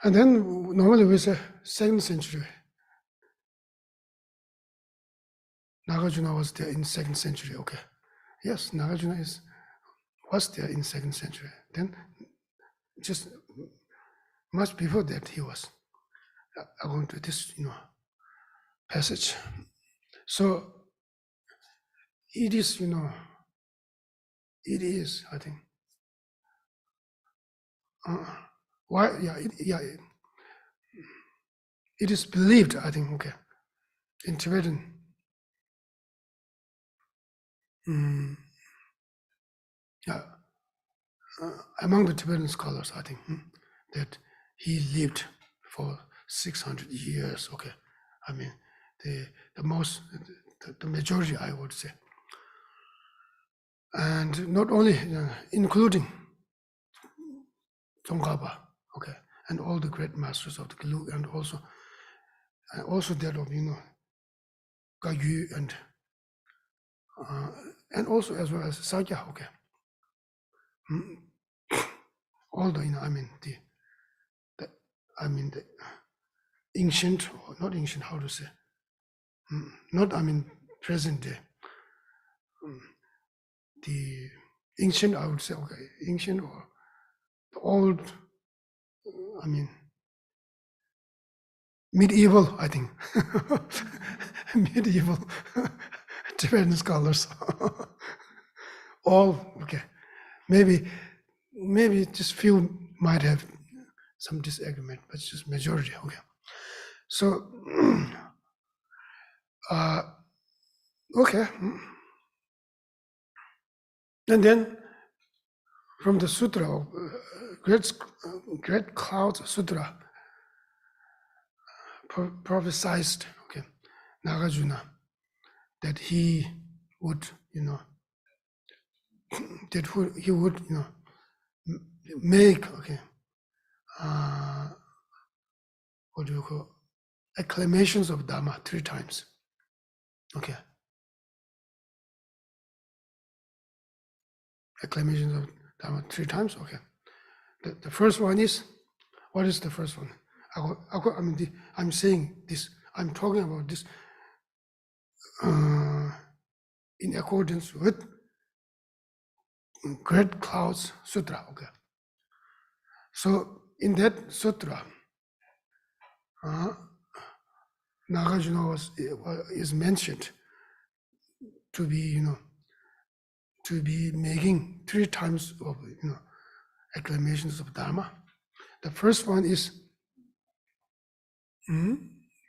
And then normally we say 2nd century. Nagarjuna was there in 2nd century. Okay. Yes, Nagarjuna was there in 2nd century. Then just much before that he was, according to this passage. So it is, it is, I think. Why? Yeah. It is believed, I think. Okay, in Tibetan. Among the Tibetan scholars, I think that he lived for 600 years. Okay, I mean the most the majority, I would say. And not only, including Tsongkhapa, okay, and all the great masters of the Gelug, and also that of, Gayu and also as well as Sakya, okay. All the, the ancient, or not ancient, how to say, not, present day. The ancient, I would say, okay, ancient or the old, medieval, I think. Medieval Tibetan scholars. All, okay. Maybe just few might have some disagreement, but it's just majority, okay. So, okay. And then from the sutra, Great Cloud Sutra, prophesied, okay, Nagarjuna, that he would, that he would, make, okay, what do you call, acclamations of Dharma 3 times, okay. Acclamations of Dharma 3 times, okay. The first one is, what is the first one? I'm saying this, I'm talking about this in accordance with Great Clouds Sutra, okay. So in that sutra, Nagarjuna is mentioned to be, to be making 3 times of, acclamations of Dharma. The first one is,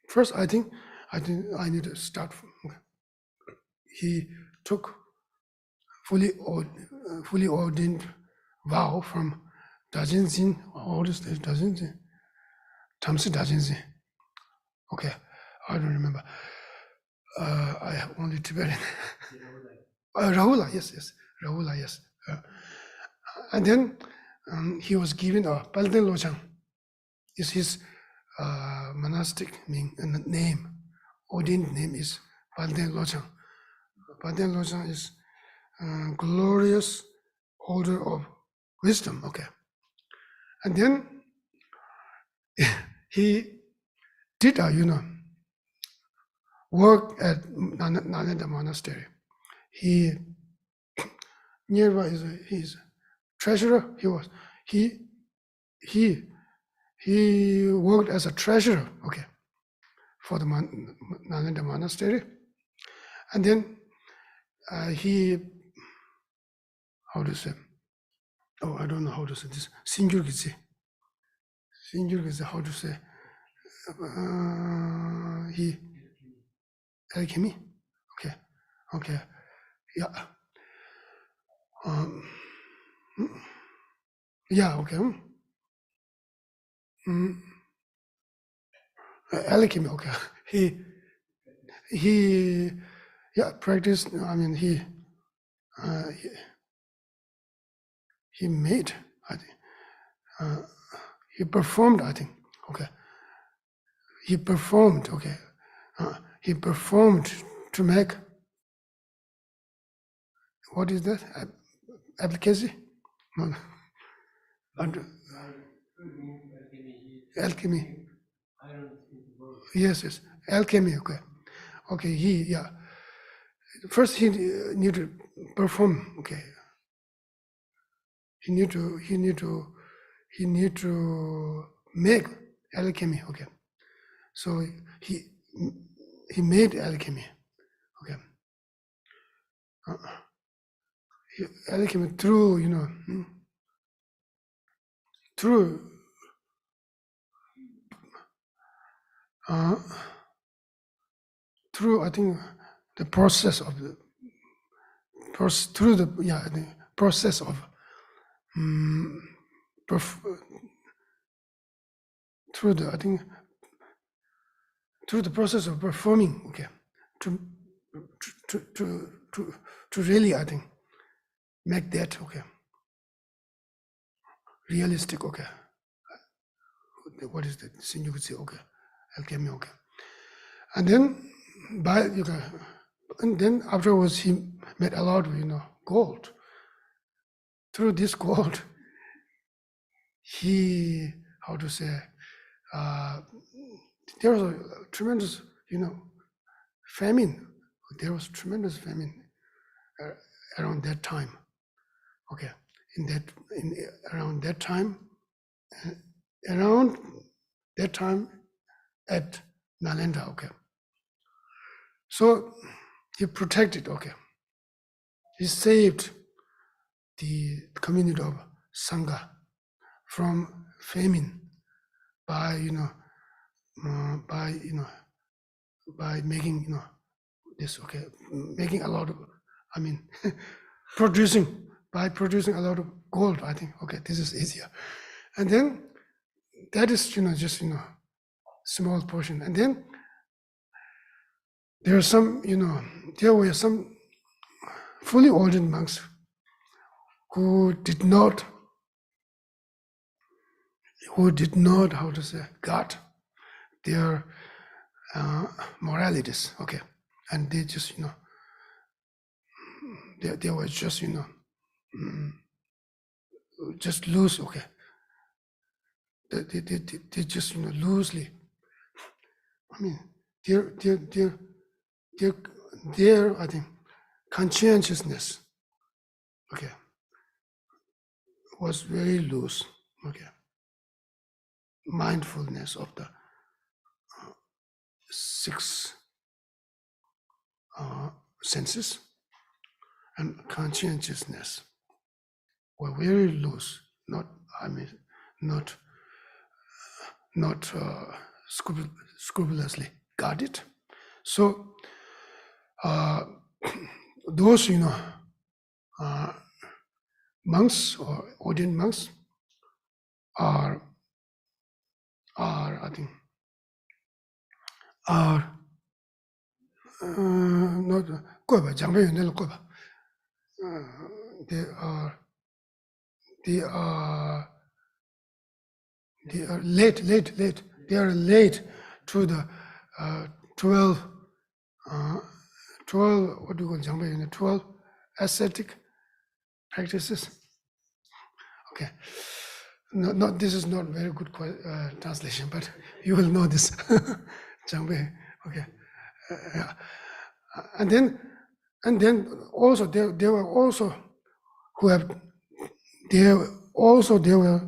first I think I need to start from, okay. He took fully ordained vow from Dajinzin, what is this, Dajinzin? Tamsi Dajinzin. Okay, I don't remember. I have only Tibetan. Rahula, yes, Rahula, yes. And then he was given a Palden Lochang, is his monastic name. Ordained name is Palden Lochang. Palden Lochang is glorious order of wisdom, okay. And then he did work at Nalanda Monastery. He nearby is his treasurer. He worked as a treasurer, okay, for the Nalanda Monastery. And then he, how to say, oh, I don't know how to say this, Singyurgitsi, how to say, he, alchemy, okay, yeah. Yeah, okay. Alchemy, okay. He practiced, he made, I think, he performed, I think, okay. He performed, okay. He performed to make, what is that? Advocacy? No. Alchemy. Yes, alchemy, okay. Okay, first he need to perform, okay. He need to make alchemy, okay. So he made alchemy, okay. Alchemy through, through I think the process of the process of through the process of performing, okay, to really, I think, make that realistic. What is that? Then you could say alchemy. And then and then afterwards he made a lot of gold. Through this gold, he there was a tremendous famine. There was tremendous famine around that time. Around that time at Nalanda. So he protected. He saved the community of Sangha from famine by making this making a lot of producing a lot of gold. I think this is easier, and then that is just small portion, and then there are some there were some fully ordained monks who did not guard their moralities. And they just they were just just loose. They just loosely, their I think conscientiousness was very loose. Mindfulness of the six senses and conscientiousness were very loose, not scrupulously guarded. So those monks or ordained monks are I think not they are late. They are late to the 12 what do you call 12 ascetic practices. Not this is not very good translation, but you will know this. And then also there were also there were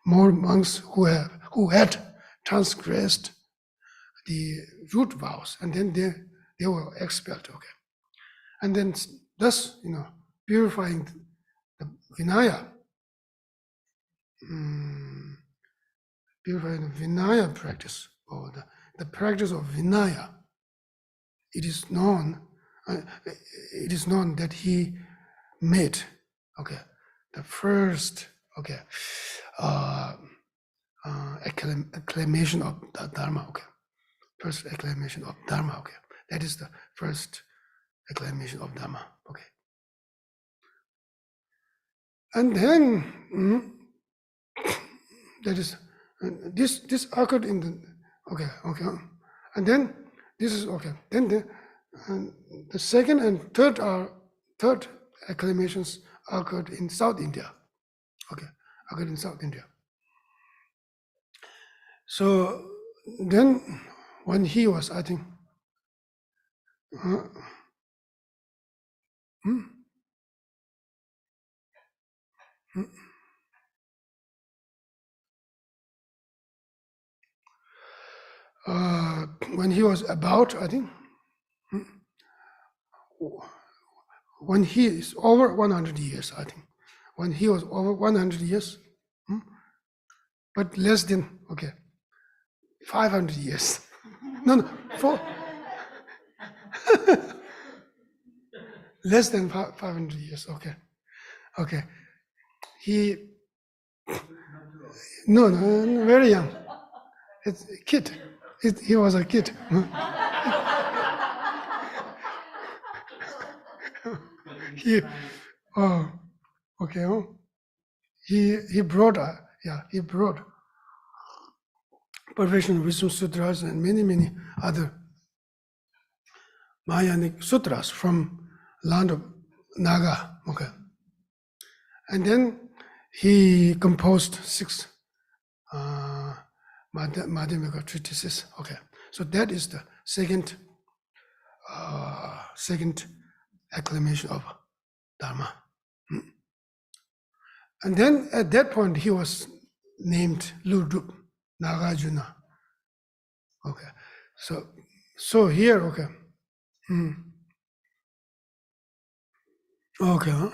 more monks who had transgressed the root vows, and then they were expelled. And then thus purifying the Vinaya. Purifying the Vinaya practice, or the practice of Vinaya. It is known that he made the first acclamation of the Dharma. First acclamation of Dharma. That is the first acclamation of Dharma. And then that is this occurred in the and then this is then the second and third acclamations occurred in South India. Occurred in South India. So then when he was, I think when he was about, I think, when he is over 100 years, I think, when he was over 100 years, but less than 500 years. No, less than 500 years. He no, very young. It's a kid. He was a kid. he, oh, okay, oh, he brought, he brought Perfection Wisdom Sutras and many other Mahayanic sutras from land of Naga, okay. And then he composed 6 Madhyamaka treatises, okay. So that is the second acclamation of Dharma. And then at that point he was named Lhundup, Nagarjuna. Okay, so here, okay. Okay, huh?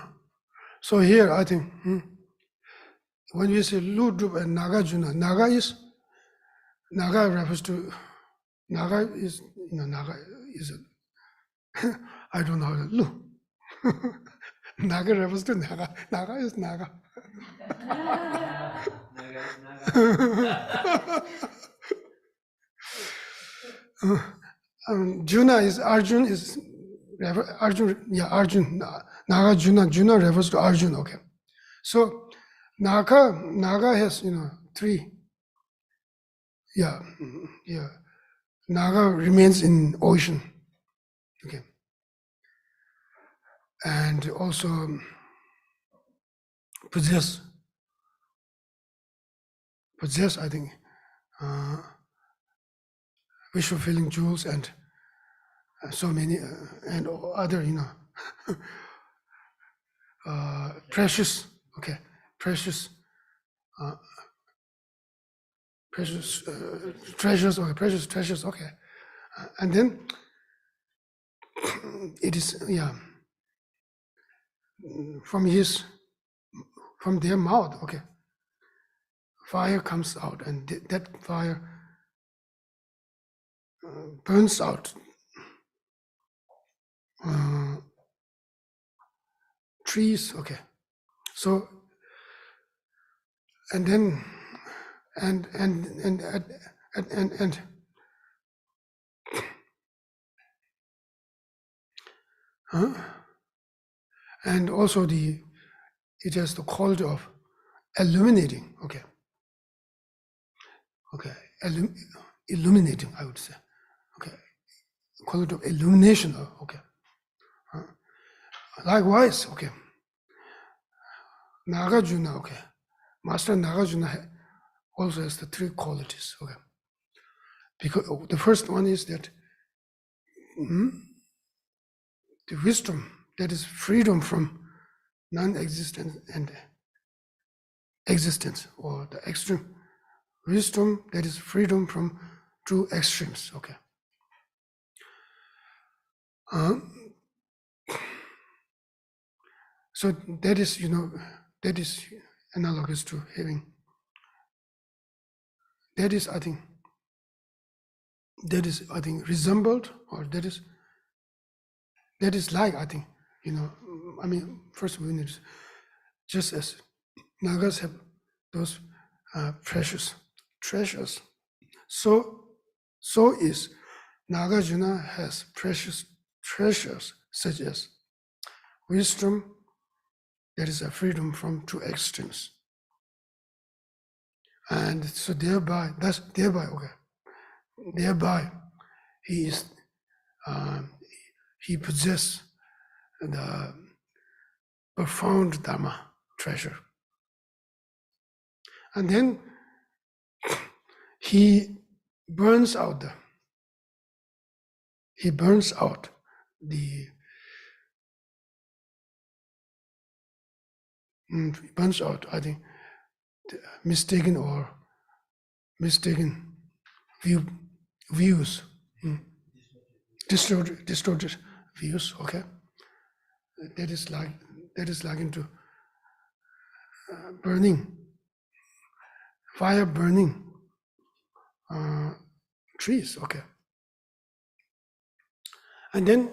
So here I think when we say Lhundup and Nagarjuna, Naga refers to Naga is Naga is I don't know how to Lu. Naga refers to Naga. Naga is Naga. Juna is Arjun is Arjun, Arjun. Naga Juna refers to Arjun, okay. So Naga has 3. Naga remains in ocean, okay. And also possess I think wish fulfilling jewels and so many and other precious, okay, precious treasures, okay, precious treasures, okay. And then it is from their mouth, okay, fire comes out, and that fire burns out trees, okay. So and then and also it has the quality of illuminating, okay. Illuminating, I would say, okay. Quality of illumination, okay. Likewise, okay. Nagarjuna, okay. Master Nagarjuna also has the 3 qualities, okay. Because the first one is that the wisdom that is freedom from non-existence and existence, or the extreme wisdom that is freedom from 2 extremes, okay. So that is that is analogous to having. That is I think resembled, or that is like, I think, I mean, first we need, just as Nagas have those precious treasures, so is Nagarjuna has precious treasures such as wisdom that is a freedom from 2 extremes. And so thereby he is he possesses the profound Dharma treasure. And then he burns out I think the mistaken views, distorted views, okay. That is like into fire burning trees, okay. And then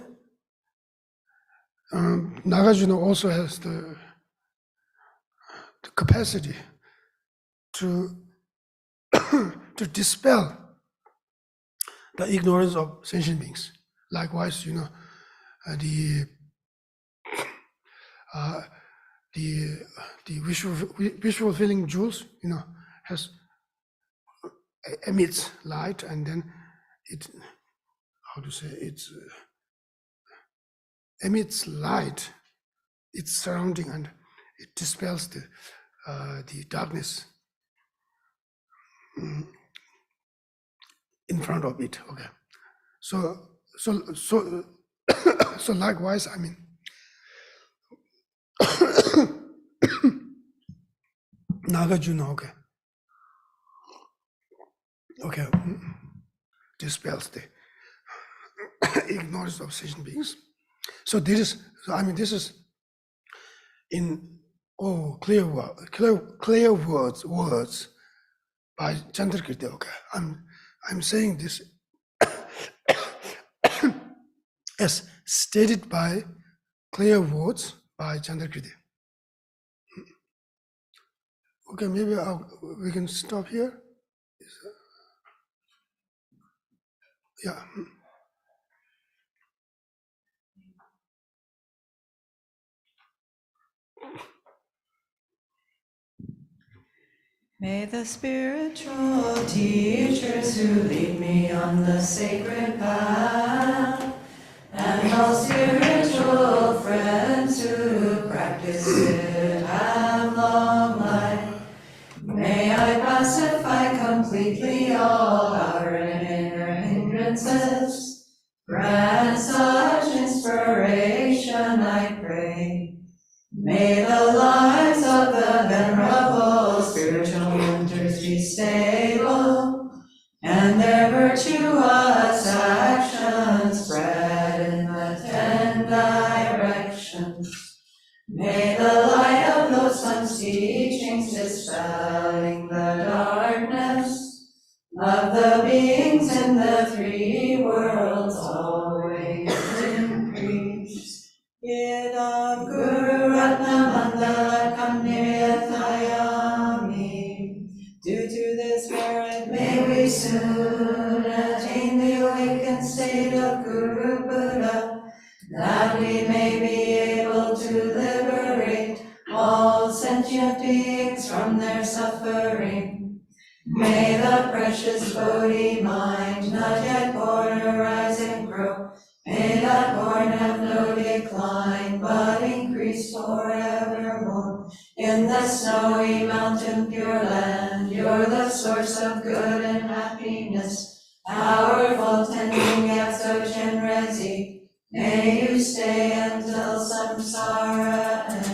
Nagarjuna also has the capacity to to dispel the ignorance of sentient beings. Likewise, the visual feeling jewels, has emits light, and then it, how to say, it's emits light, its surrounding, and it dispels the darkness in front of it. Okay, so so likewise, I mean, Nagarjuna, okay, dispels the ignorance of sentient beings. So this is, this is in clear words by Chandrakirti. Okay, I'm saying this as stated by clear words by Chandrakirti. Okay, maybe we can stop here. Yeah. May the spiritual teachers who lead me on the sacred path, and all spiritual friends who practice it, have long life. May I pacify completely all outer and inner hindrances. Grant such inspiration, I pray. May the lives of the venerable spiritual mentors be stable, and their virtuous actions spread in the 10 directions. May the light of wholesome teachings dispelling the darkness of the beings in the 3 worlds always increase. Idam Guru Ratna Mandalakam Niryathayami. Due to this merit, may we soon attain the awakened state of Guru Buddha, that we may be able to liberate all sentient beings from their suffering. May the precious Bodhi mind, not yet born, arise and grow. May that born have no decline, but increase forevermore. In the snowy mountain pure land, you're the source of good and happiness, powerful tending Yatso Chenrezi. May you stay until samsara ends.